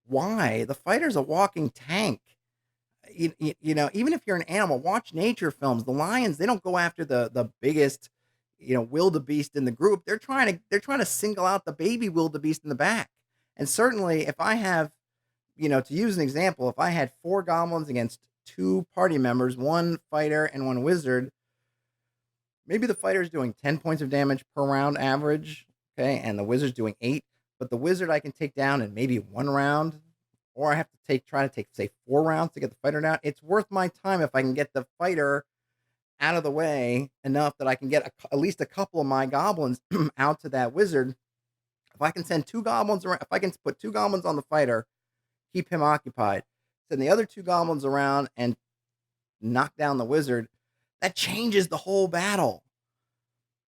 Speaker 1: Why? The fighter's a walking tank. Even if you're an animal, watch nature films. The lions, they don't go after the biggest, wildebeest in the group. They're trying to single out the baby wildebeest in the back. And certainly, if I have, to use an example, if I had 4 goblins against 2 party members, 1 fighter and 1 wizard, maybe the fighter's doing 10 points of damage per round average, okay, and the wizard's doing 8. But the wizard I can take down in maybe 1 round, or I have to try to take, say, 4 rounds to get the fighter down. It's worth my time if I can get the fighter out of the way enough that I can get at least a couple of my goblins out to that wizard. If I can send 2 goblins around, if I can put 2 goblins on the fighter, keep him occupied, send the other 2 goblins around and knock down the wizard, that changes the whole battle.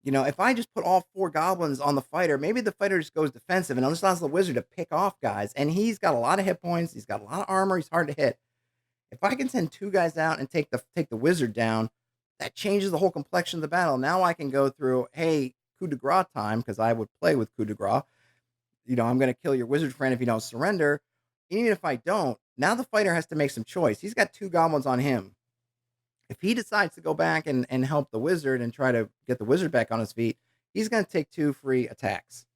Speaker 1: If I just put all 4 goblins on the fighter, maybe the fighter just goes defensive and just allows the wizard to pick off guys. And he's got a lot of hit points. He's got a lot of armor. He's hard to hit. If I can send 2 guys out and take the wizard down, that changes the whole complexion of the battle. Now I can go through, hey, coup de grace time, because I would play with coup de grace. I'm going to kill your wizard friend if you don't surrender. Even if I don't, now the fighter has to make some choice. He's got 2 goblins on him. If he decides to go back and help the wizard and try to get the wizard back on his feet, he's going to take 2 free attacks.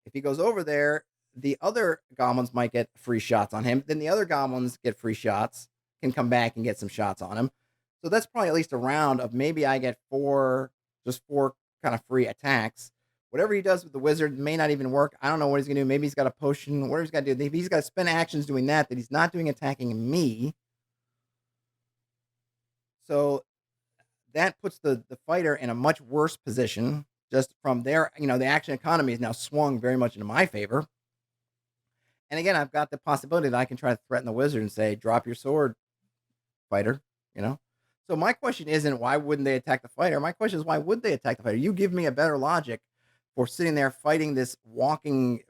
Speaker 1: If he goes over there, the other goblins might get free shots on him. Then the other goblins get free shots, can come back and get some shots on him. So that's probably at least a round of maybe I get 4 kind of free attacks. Whatever he does with the wizard may not even work. I don't know what he's going to do. Maybe he's got a potion. Whatever he's got to do. He's got to spend actions doing that he's not doing attacking me. So that puts the fighter in a much worse position. Just from there, the action economy is now swung very much into my favor. And again, I've got the possibility that I can try to threaten the wizard and say, drop your sword, fighter, So my question isn't why wouldn't they attack the fighter? My question is, why would they attack the fighter? You give me a better logic for sitting there fighting this walking,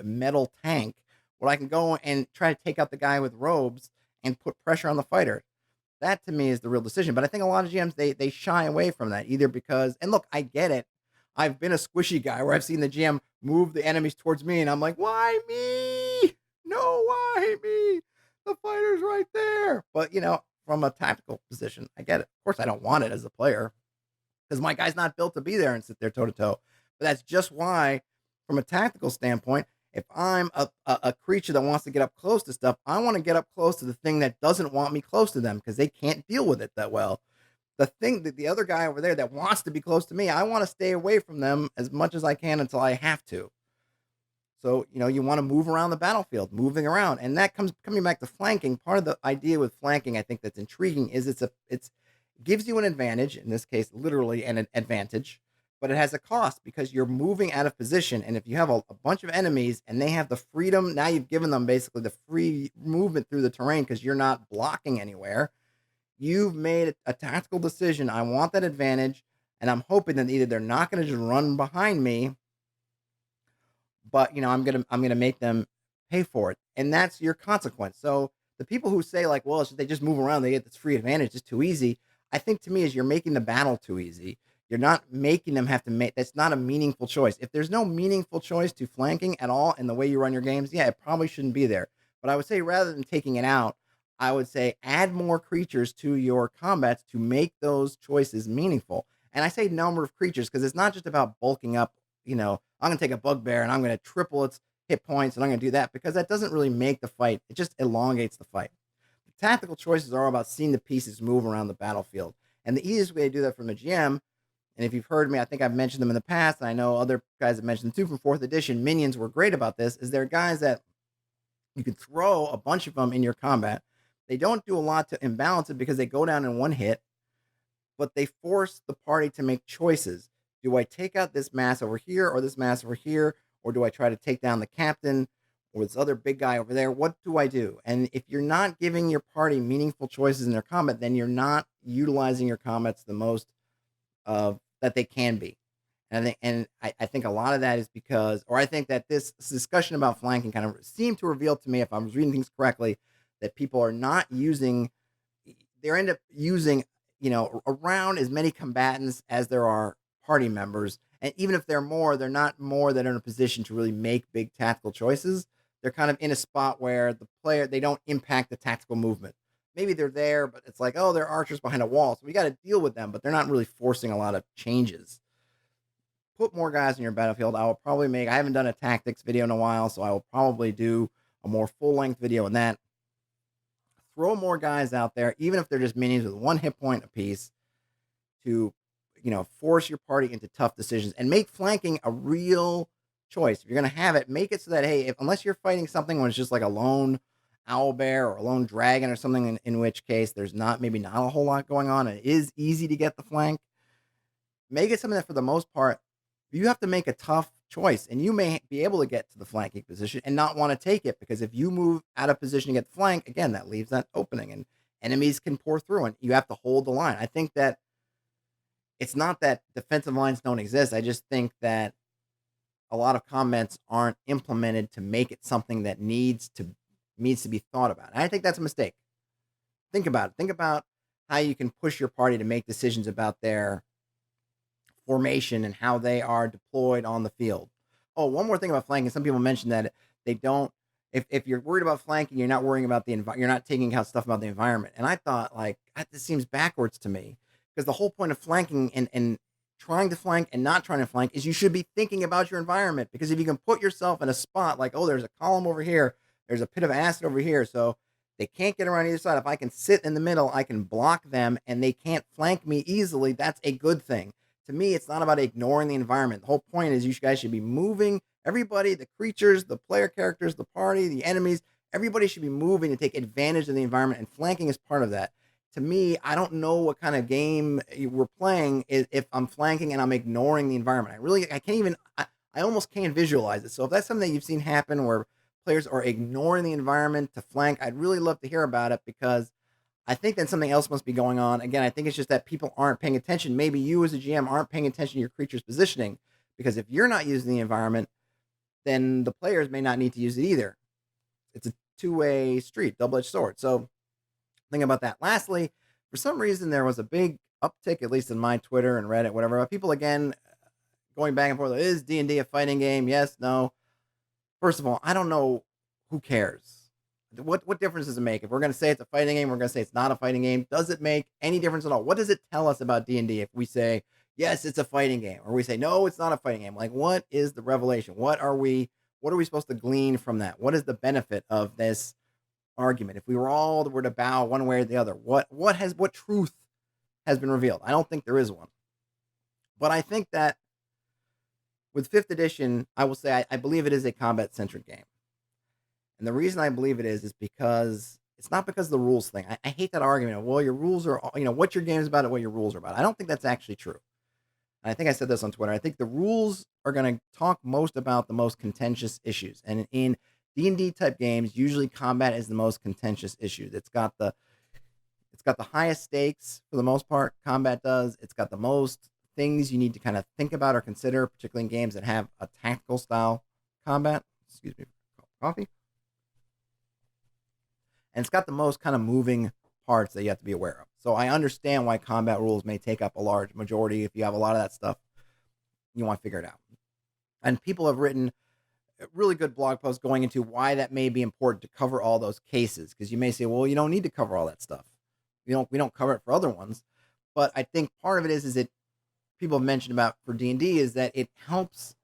Speaker 1: metal tank, where I can go and try to take out the guy with robes and put pressure on the fighter. That to me is the real decision. But I think a lot of GMs, they shy away from that, either because, and look, I get it. I've been a squishy guy where I've seen the GM move the enemies towards me, and I'm like, why me? No, why me? The fighter's right there. But, from a tactical position, I get it. Of course, I don't want it as a player because my guy's not built to be there and sit there toe to toe. But that's just why, from a tactical standpoint, if I'm a creature that wants to get up close to stuff, I want to get up close to the thing that doesn't want me close to them because they can't deal with it that well. The thing that the other guy over there that wants to be close to me, I want to stay away from them as much as I can until I have to. So, you want to move around the battlefield, moving around. And that coming back to flanking. Part of the idea with flanking, I think that's intriguing, is it gives you an advantage, in this case, literally an advantage, but it has a cost because you're moving out of position. And if you have a bunch of enemies and they have the freedom, now you've given them basically the free movement through the terrain because you're not blocking anywhere. You've made a tactical decision. I want that advantage, and I'm hoping that either they're not going to just run behind me, but I'm gonna make them pay for it, and that's your consequence. So the people who say like, well, they just move around, they get this free advantage, it's too easy. I think to me is you're making the battle too easy. You're not making them have to make. That's not a meaningful choice. If there's no meaningful choice to flanking at all in the way you run your games, yeah, it probably shouldn't be there. But I would say rather than taking it out, I would say add more creatures to your combats to make those choices meaningful. And I say number of creatures because it's not just about bulking up. I'm going to take a bugbear and I'm going to triple its hit points and I'm going to do that because that doesn't really make the fight. It just elongates the fight. The tactical choices are all about seeing the pieces move around the battlefield. And the easiest way to do that from a GM, and if you've heard me, I think I've mentioned them in the past, and I know other guys have mentioned them too from 4th edition, minions were great about this, is they're guys that you can throw a bunch of them in your combat. They don't do a lot to imbalance it because they go down in one hit, but they force the party to make choices. Do I take out this mass over here or this mass over here? Or do I try to take down the captain or this other big guy over there? What do I do? And if you're not giving your party meaningful choices in their combat, then you're not utilizing your combats the most that they can be. And I think a lot of that is because, or I think that this discussion about flanking kind of seemed to reveal to me, if I was reading things correctly, that people are not using, they end up using, around as many combatants as there are party members. And even if they're not more that are in a position to really make big tactical choices. They're kind of in a spot where they don't impact the tactical movement. Maybe they're there, but it's like, oh, they're archers behind a wall. So we got to deal with them, but they're not really forcing a lot of changes. Put more guys in your battlefield. I haven't done a tactics video in a while, so I will probably do a more full length video on that. Throw more guys out there, even if they're just minions with 1 hit point apiece, to force your party into tough decisions and make flanking a real choice. If you're going to have it, make it so that, hey, unless you're fighting something when it's just like a lone owl bear or a lone dragon or something, in which case there's maybe not a whole lot going on, and it is easy to get the flank. Make it something that for the most part, you have to make a tough choice, and you may be able to get to the flanking position and not want to take it, because if you move out of position to get the flank, again, that leaves that opening and enemies can pour through and you have to hold the line. I think that it's not that defensive lines don't exist. I just think that a lot of comments aren't implemented to make it something that needs to be thought about. And I think that's a mistake. Think about it. Think about how you can push your party to make decisions about their formation and how they are deployed on the field. Oh, one more thing about flanking. Some people mention that they don't. If you're worried about flanking, you're not worrying about you're not taking account stuff about the environment. And I thought, like, this seems backwards to me, because the whole point of flanking and trying to flank and not trying to flank is you should be thinking about your environment. Because if you can put yourself in a spot like, oh, there's a column over here, there's a pit of acid over here, so they can't get around either side. If I can sit in the middle, I can block them and they can't flank me easily. That's a good thing. To me, it's not about ignoring the environment. The whole point is you guys should be moving. Everybody, the creatures, the player characters, the party, the enemies, everybody should be moving to take advantage of the environment, and flanking is part of that. To me, I don't know what kind of game we're playing if I'm flanking and I'm ignoring the environment. I almost can't visualize it. So if that's something that you've seen happen where players are ignoring the environment to flank, I'd really love to hear about it, because I think that something else must be going on. Again, I think it's just that people aren't paying attention. Maybe you as a GM aren't paying attention to your creature's positioning, because if you're not using the environment, then the players may not need to use it either. It's a two-way street, double-edged sword. So think about that. Lastly, for some reason, there was a big uptick, at least in my Twitter and Reddit, whatever, about people, again, going back and forth. Is D&D a fighting game? Yes, no. First of all, I don't know. Who cares? What difference does it make? If we're going to say it's a fighting game, we're going to say it's not a fighting game. Does it make any difference at all? What does it tell us about D&D if we say, yes, it's a fighting game, or we say, no, it's not a fighting game? Like, what is the revelation? What are we supposed to glean from that? What is the benefit of this argument? If we were to bow one way or the other, what truth has been revealed? I don't think there is one. But I think that with 5th edition, I will say I believe it is a combat-centric game. And the reason I believe it is because it's not because of the rules thing. I hate that argument of, well, your rules are, what your game is about and what your rules are about. I don't think that's actually true. And I think I said this on Twitter. I think the rules are going to talk most about the most contentious issues. And in D&D type games, usually combat is the most contentious issue. It's got the highest stakes for the most part. Combat does. It's got the most things you need to kind of think about or consider, particularly in games that have a tactical style combat. Excuse me, coffee. And it's got the most kind of moving parts that you have to be aware of. So I understand why combat rules may take up a large majority. If you have a lot of that stuff, you want to figure it out. And people have written a really good blog post going into why that may be important to cover all those cases. Because you may say, well, you don't need to cover all that stuff. We don't cover it for other ones. But I think part of it is it people have mentioned about for D&D is that it helps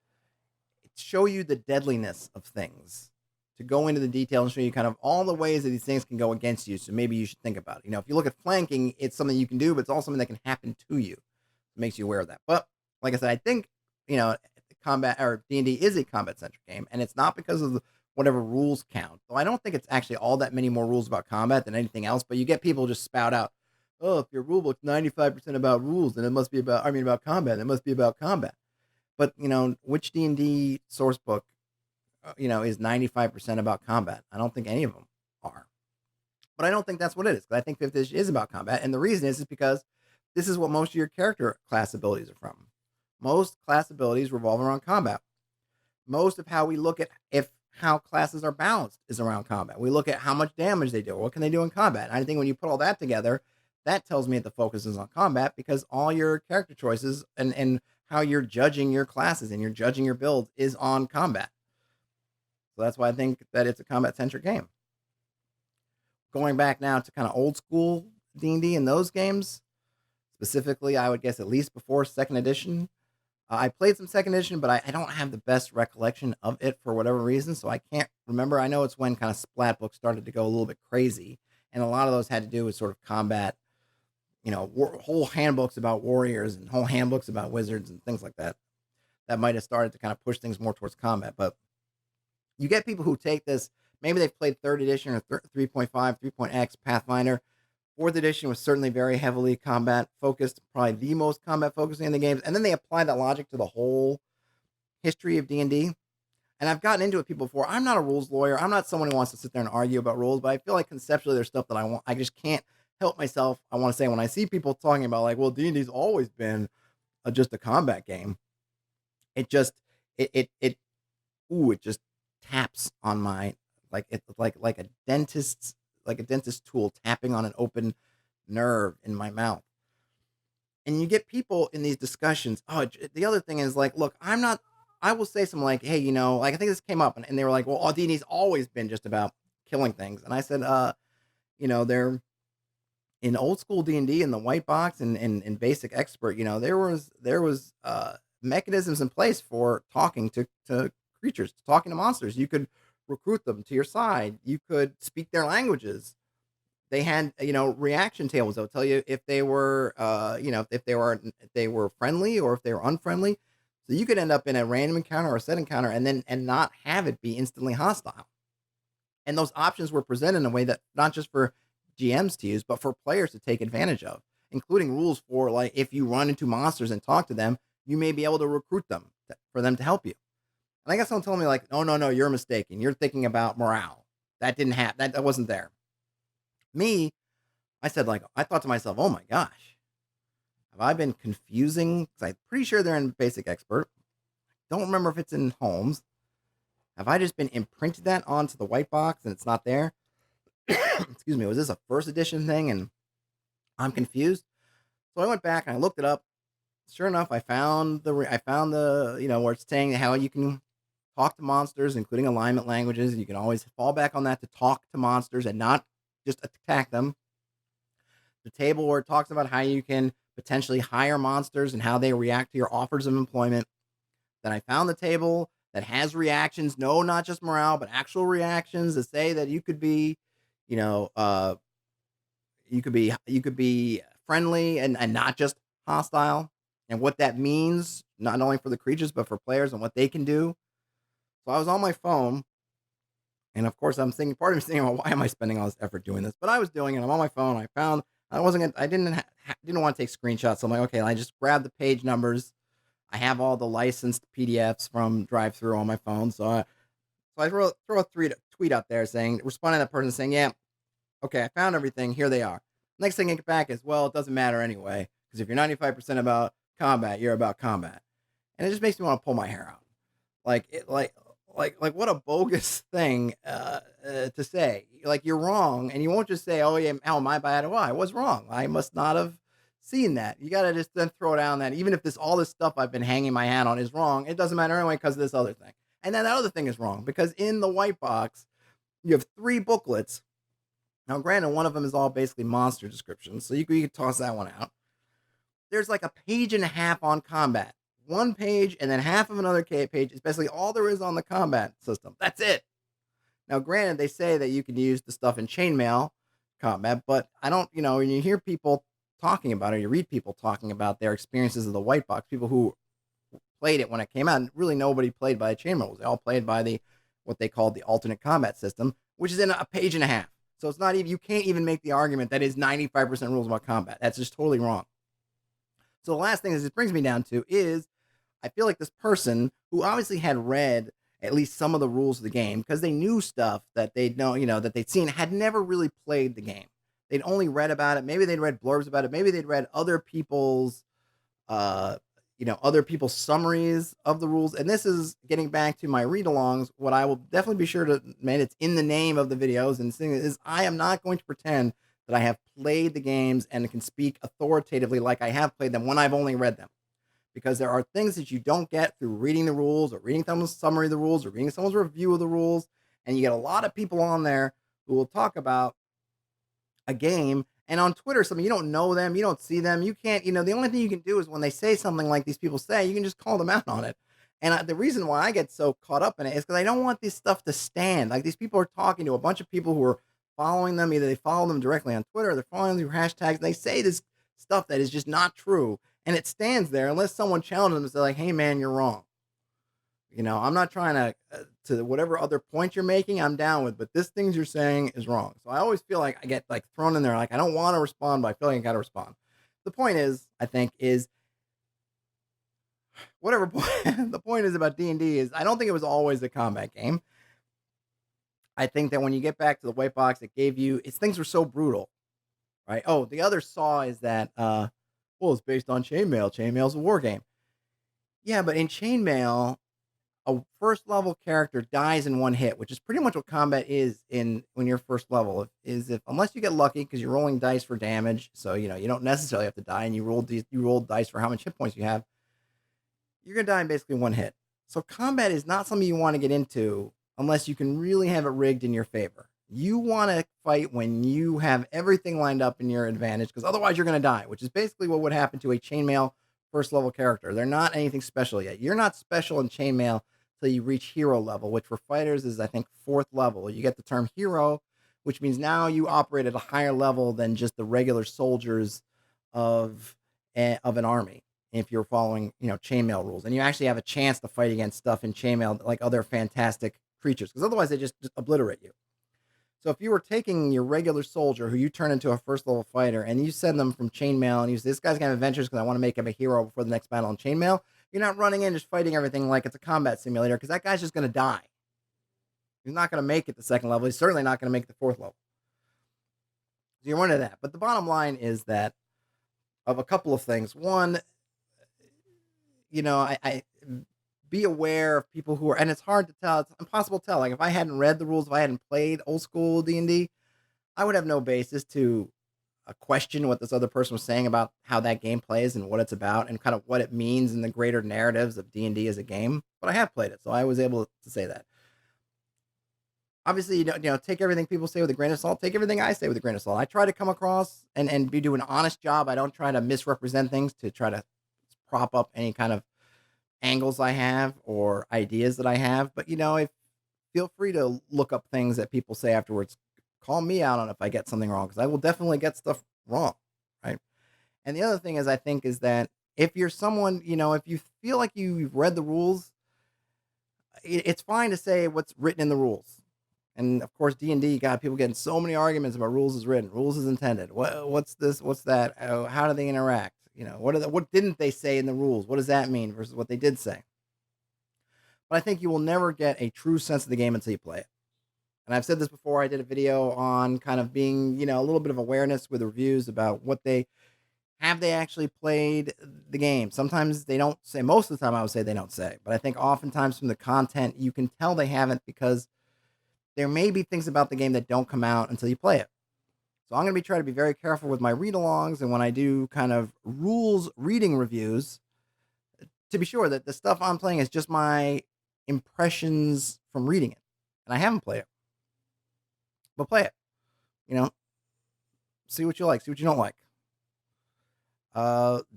Speaker 1: show you the deadliness of things, to go into the detail and show you kind of all the ways that these things can go against you. So maybe you should think about it. If you look at flanking, it's something you can do, but it's also something that can happen to you. It makes you aware of that. But like I said, I think, combat or D&D is a combat centric game, and it's not because of whatever rules count. So I don't think it's actually all that many more rules about combat than anything else, but you get people just spout out, oh, if your rule book's 95% about rules, then it must be about combat. It must be about combat. But, which D&D source book, is 95% about combat? I don't think any of them are. But I don't think that's what it is. I think 5th edition is about combat. And the reason is because this is what most of your character class abilities are from. Most class abilities revolve around combat. Most of how we look at how classes are balanced is around combat. We look at how much damage they do. What can they do in combat? And I think when you put all that together, that tells me that the focus is on combat, because all your character choices and how you're judging your classes and you're judging your builds is on combat. So that's why I think that it's a combat-centric game. Going back now to kind of old school D&D and those games, specifically, I would guess at least before 2nd edition. I played some 2nd edition, but I don't have the best recollection of it for whatever reason, so I can't remember. I know it's when kind of splat books started to go a little bit crazy, and a lot of those had to do with sort of combat, whole handbooks about warriors and whole handbooks about wizards and things like that. That might have started to kind of push things more towards combat, but you get people who take this, maybe they've played 3rd edition or 3.5, 3.x, Pathfinder. 4th edition was certainly very heavily combat focused, probably the most combat focusing in the games. And then they apply that logic to the whole history of D&D. And I've gotten into it people before. I'm not a rules lawyer. I'm not someone who wants to sit there and argue about rules, but I feel like conceptually there's stuff that I just can't help myself. I want to say when I see people talking about like, well, D&D's always been just a combat game. It just, it just taps on my, like a dentist tool tapping on an open nerve in my mouth. And you get people in these discussions. Oh, the other thing is like, look, I will say something like, hey, like I think this came up and they were like, well, D&D's always been just about killing things. And I said, they're in old school D&D in the white box and basic expert, there was mechanisms in place for talking to creatures, talking to monsters. You could recruit them to your side. You could speak their languages. They had, reaction tables that would tell you if they were, if they were friendly or if they were unfriendly. So you could end up in a random encounter or a set encounter and not have it be instantly hostile. And those options were presented in a way that not just for GMs to use, but for players to take advantage of, including rules for like, if you run into monsters and talk to them, you may be able to recruit them for them to help you. And I guess someone told me like, no, you're mistaken. You're thinking about morale. That didn't happen. That wasn't there. Me, I said like, I thought to myself, oh my gosh, have I been confusing? Because I'm pretty sure they're in basic expert. Don't remember if it's in Holmes. Have I just been imprinted that onto the white box and it's not there? Excuse me. Was this a 1st edition thing and I'm confused? So I went back and I looked it up. Sure enough, I found the where it's saying how you can talk to monsters, including alignment languages. You can always fall back on that to talk to monsters and not just attack them. The table where it talks about how you can potentially hire monsters and how they react to your offers of employment. Then I found the table that has reactions, no, not just morale, but actual reactions that say that you could be, you could be friendly and not just hostile, and what that means, not only for the creatures, but for players and what they can do. So I was on my phone, and of course, part of me thinking, well, why am I spending all this effort doing this? But I was doing it. I'm on my phone. I didn't want to take screenshots. So I'm like, okay, I just grabbed the page numbers. I have all the licensed PDFs from drive-through on my phone. So I throw a tweet out there responding to that person saying, yeah, okay, I found everything. Here they are. Next thing I get back is, well, it doesn't matter anyway, because if you're 95% about combat, you're about combat. And it just makes me want to pull my hair out. Like what a bogus thing to say. Like, you're wrong, and you won't just say, oh yeah, how am I bad? Well, I was wrong. I must not have seen that. You got to just then throw down that even if all this stuff I've been hanging my hat on is wrong, it doesn't matter anyway because of this other thing. And then that other thing is wrong because in the white box, you have 3 booklets. Now, granted, one of them is all basically monster descriptions, so you could toss that one out. There's like a page and a half on combat. One page and then half of another page is basically all there is on the combat system. That's it. Now, granted, they say that you can use the stuff in chainmail combat, but I don't, when you hear people talking about it, you read people talking about their experiences of the white box, people who played it when it came out, and really nobody played by chainmail rules. They all played by what they called the alternate combat system, which is in a page and a half. So it's not even, you can't even make the argument that is 95% rules about combat. That's just totally wrong. So the last thing this brings me down to is I feel like this person who obviously had read at least some of the rules of the game because they knew stuff that they'd know, that they'd seen, had never really played the game. They'd only read about it. Maybe they'd read blurbs about it. Maybe they'd read other people's, other people's summaries of the rules. And this is getting back to my read-alongs. What I will definitely be sure to admit, it's in the name of the videos and thing is I am not going to pretend that I have played the games and can speak authoritatively like I have played them when I've only read them. Because there are things that you don't get through reading the rules or reading someone's summary of the rules or reading someone's review of the rules. And you get a lot of people on there who will talk about a game. And on Twitter, you don't know them, you don't see them, you can't, the only thing you can do is when they say something like these people say, you can just call them out on it. And the reason why I get so caught up in it is because I don't want this stuff to stand. Like these people are talking to a bunch of people who are following them. Either they follow them directly on Twitter, or they're following them through hashtags. And they say this stuff that is just not true. And it stands there unless someone challenges them and say like, hey man, you're wrong. I'm not trying to whatever other point you're making, I'm down with, but this things you're saying is wrong. So I always feel like I get like thrown in there. Like I don't want to respond, but I feel like I got to respond. The point is, I think is whatever point the point is about D&D is I don't think it was always a combat game. I think that when you get back to the white box, it gave you, things were so brutal, right? Oh, the other saw is that, it's based on chainmail. Chainmail's a war game. Yeah, but in chainmail, a first level character dies in one hit, which is pretty much what combat is when you're first level. Unless you get lucky because you're rolling dice for damage, so you don't necessarily have to die, and you roll dice for how much hit points you have. You're gonna die in basically one hit. So combat is not something you want to get into unless you can really have it rigged in your favor. You want to fight when you have everything lined up in your advantage, because otherwise you're gonna die, which is basically what would happen to a chainmail first level character. They're not anything special yet. You're not special in chainmail till you reach hero level, which for fighters is I think 4th level. You get the term hero, which means now you operate at a higher level than just the regular soldiers of an army. If you're following, chainmail rules, and you actually have a chance to fight against stuff in chainmail like other fantastic creatures, because otherwise they just obliterate you. So if you were taking your regular soldier who you turn into a first level fighter and you send them from chainmail and you say, this guy's gonna have adventures because I want to make him a hero before the next battle in chainmail, you're not running in just fighting everything like it's a combat simulator, because that guy's just gonna die. He's not gonna make it the 2nd level. He's certainly not gonna make it the 4th level. So you're running that. But the bottom line is that of a couple of things. One, I be aware of people who are, and it's hard to tell. It's impossible to tell. Like if I hadn't read the rules, if I hadn't played old school D&D, I would have no basis to question what this other person was saying about how that game plays and what it's about and kind of what it means in the greater narratives of D&D as a game. But I have played it, so I was able to say that. Obviously, take everything people say with a grain of salt. Take everything I say with a grain of salt. I try to come across and do an honest job. I don't try to misrepresent things to try to prop up any kind of angles I have or ideas that I have. But, feel free to look up things that people say afterwards. Call me out on if I get something wrong, because I will definitely get stuff wrong, right? And the other thing is, I think, is that if you're someone, if you feel like you've read the rules, it's fine to say what's written in the rules. And of course, D&D got people getting so many arguments about rules is written, rules is intended. What's this? What's that? How do they interact? What didn't they say in the rules? What does that mean versus what they did say? But I think you will never get a true sense of the game until you play it. And I've said this before. I did a video on kind of being, a little bit of awareness with reviews about what they actually played the game. Sometimes they don't say. Most of the time, I would say they don't say. But I think oftentimes from the content, you can tell they haven't, because there may be things about the game that don't come out until you play it. So I'm going to try to be very careful with my read-alongs and when I do kind of rules reading reviews, to be sure that the stuff I'm playing is just my impressions from reading it. And I haven't played it, but play it. You know, see what you like, see what you don't like.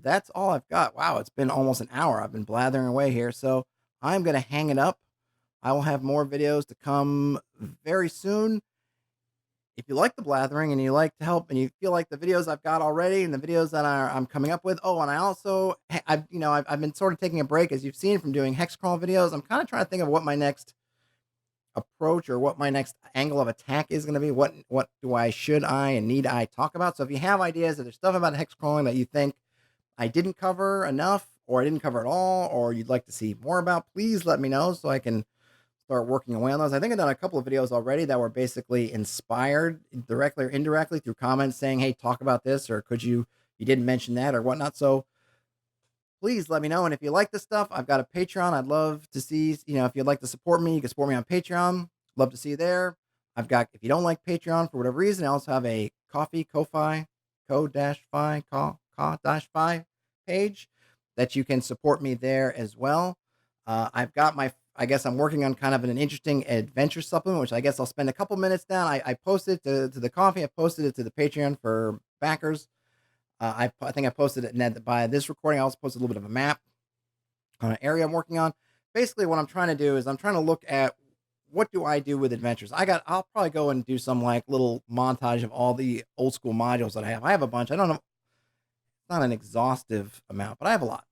Speaker 1: That's all I've got. Wow, it's been almost an hour. I've been blathering away here, so I'm gonna hang it up. I will have more videos to come very soon. If you like the blathering and you like to help and you feel like the videos I've got already and the videos that I'm coming up with. Oh, and I also, I've been sort of taking a break, as you've seen, from doing hex crawl videos. I'm kind of trying to think of what my next approach or what my next angle of attack is going to be. What do I, should I, and need I talk about? So if you have ideas, if there's stuff about hex crawling that you think I didn't cover enough, or I didn't cover at all, or you'd like to see more about, please let me know so I can start working away on those. I think I've done a couple of videos already that were basically inspired directly or indirectly through comments saying, hey, talk about this, or you didn't mention that or whatnot. So please let me know. And if you like this stuff, I've got a Patreon. I'd love to see, if you'd like to support me, you can support me on Patreon. Love to see you there. I've got, if you don't like Patreon for whatever reason, I also have a Ko-Fi page that you can support me there as well. I've got I guess I'm working on kind of an interesting adventure supplement, which I guess I'll spend a couple minutes down. I posted to the coffee. I posted it to the Patreon for backers. I think I posted it, and by this recording, I also posted a little bit of a map on an area I'm working on. Basically, what I'm trying to do is I'm trying to look at what do I do with adventures. I'll probably go and do some like little montage of all the old school modules that I have. I have a bunch. I don't know. It's not an exhaustive amount, but I have a lot.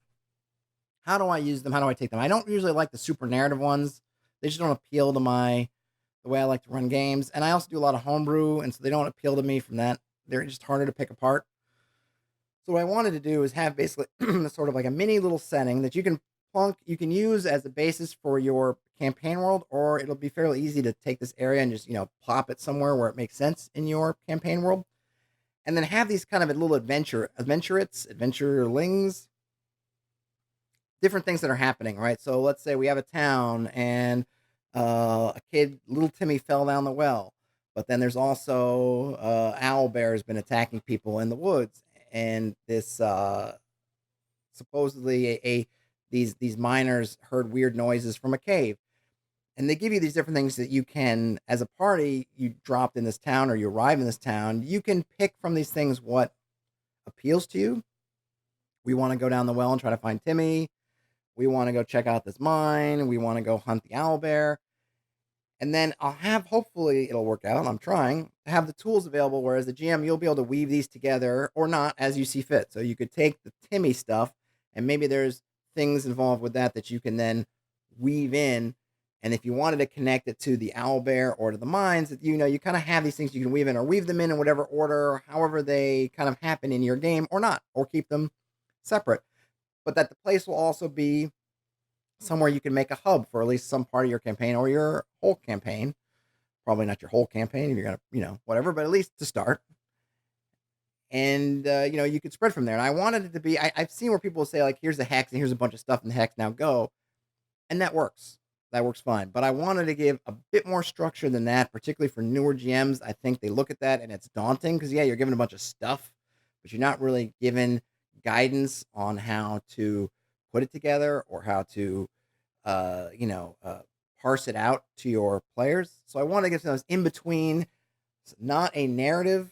Speaker 1: How do I use them? How do I take them? I don't usually like the super narrative ones. They just don't appeal to the way I like to run games. And I also do a lot of homebrew, and so they don't appeal to me from that. They're just harder to pick apart. So what I wanted to do is have basically sort of like a mini little setting that you can use as a basis for your campaign world, or it'll be fairly easy to take this area and just, plop it somewhere where it makes sense in your campaign world. And then have these kind of a little adventurelings, different things that are happening, right? So let's say we have a town and little Timmy fell down the well, but then there's also owl bear has been attacking people in the woods, and this supposedly these miners heard weird noises from a cave, and they give you these different things that you can, as a party, you dropped in this town or you arrive in this town, you can pick from these things what appeals to you. We want to go down the well and try to find Timmy. We want to go check out this mine. We want to go hunt the owl bear. And then hopefully it'll work out. I'm trying to have the tools available, whereas the GM, you'll be able to weave these together or not as you see fit. So you could take the Timmy stuff, and maybe there's things involved with that you can then weave in. And if you wanted to connect it to the owl bear or to the mines, you kind of have these things you can weave in, or weave them in whatever order, however they kind of happen in your game, or not, or keep them separate. But that the place will also be somewhere you can make a hub for at least some part of your campaign or your whole campaign. Probably not your whole campaign if you're going to, whatever, but at least to start. And, you could spread from there. And I wanted it to be, I've seen where people say, like, here's the hex and here's a bunch of stuff in the hex, now go. And that works. That works fine. But I wanted to give a bit more structure than that, particularly for newer GMs. I think they look at that and it's daunting because, yeah, you're given a bunch of stuff, but you're not really given guidance on how to put it together or how to, parse it out to your players. So I want to give those in between, not a narrative,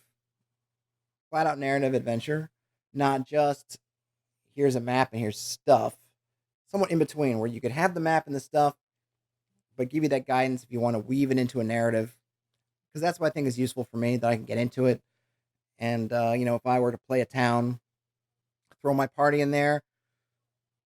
Speaker 1: flat out narrative adventure, not just here's a map and here's stuff, somewhat in between where you could have the map and the stuff, but give you that guidance if you want to weave it into a narrative, because that's what I think is useful for me, that I can get into it. And, if I were to play a town, throw my party in there,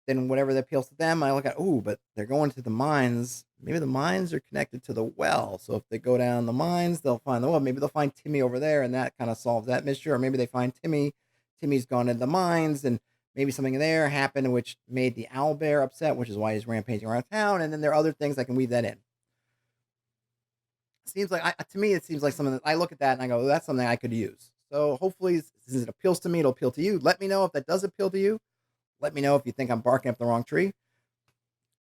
Speaker 1: then whatever that appeals to them, I look at, but they're going to the mines. Maybe the mines are connected to the well. So if they go down the mines, they'll find the well. Maybe they'll find Timmy over there, and that kind of solves that mystery. Or maybe they find Timmy. Timmy's gone into the mines, and maybe something there happened which made the owl bear upset, which is why he's rampaging around town. And then there are other things I can weave that in. Seems like, to me, it seems like something that I look at that and I go, that's something I could use. So hopefully, since it appeals to me, it'll appeal to you. Let me know if that does appeal to you. Let me know if you think I'm barking up the wrong tree.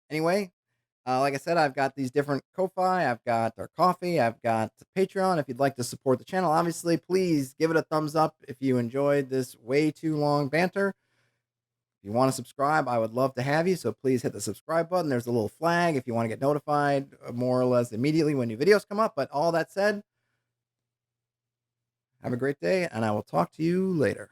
Speaker 1: Anyway, like I said, I've got these different Ko-Fi. I've got our coffee. I've got Patreon. If you'd like to support the channel, obviously, please give it a thumbs up if you enjoyed this way too long banter. If you want to subscribe, I would love to have you. So please hit the subscribe button. There's a little flag if you want to get notified more or less immediately when new videos come up. But all that said, have a great day, and I will talk to you later.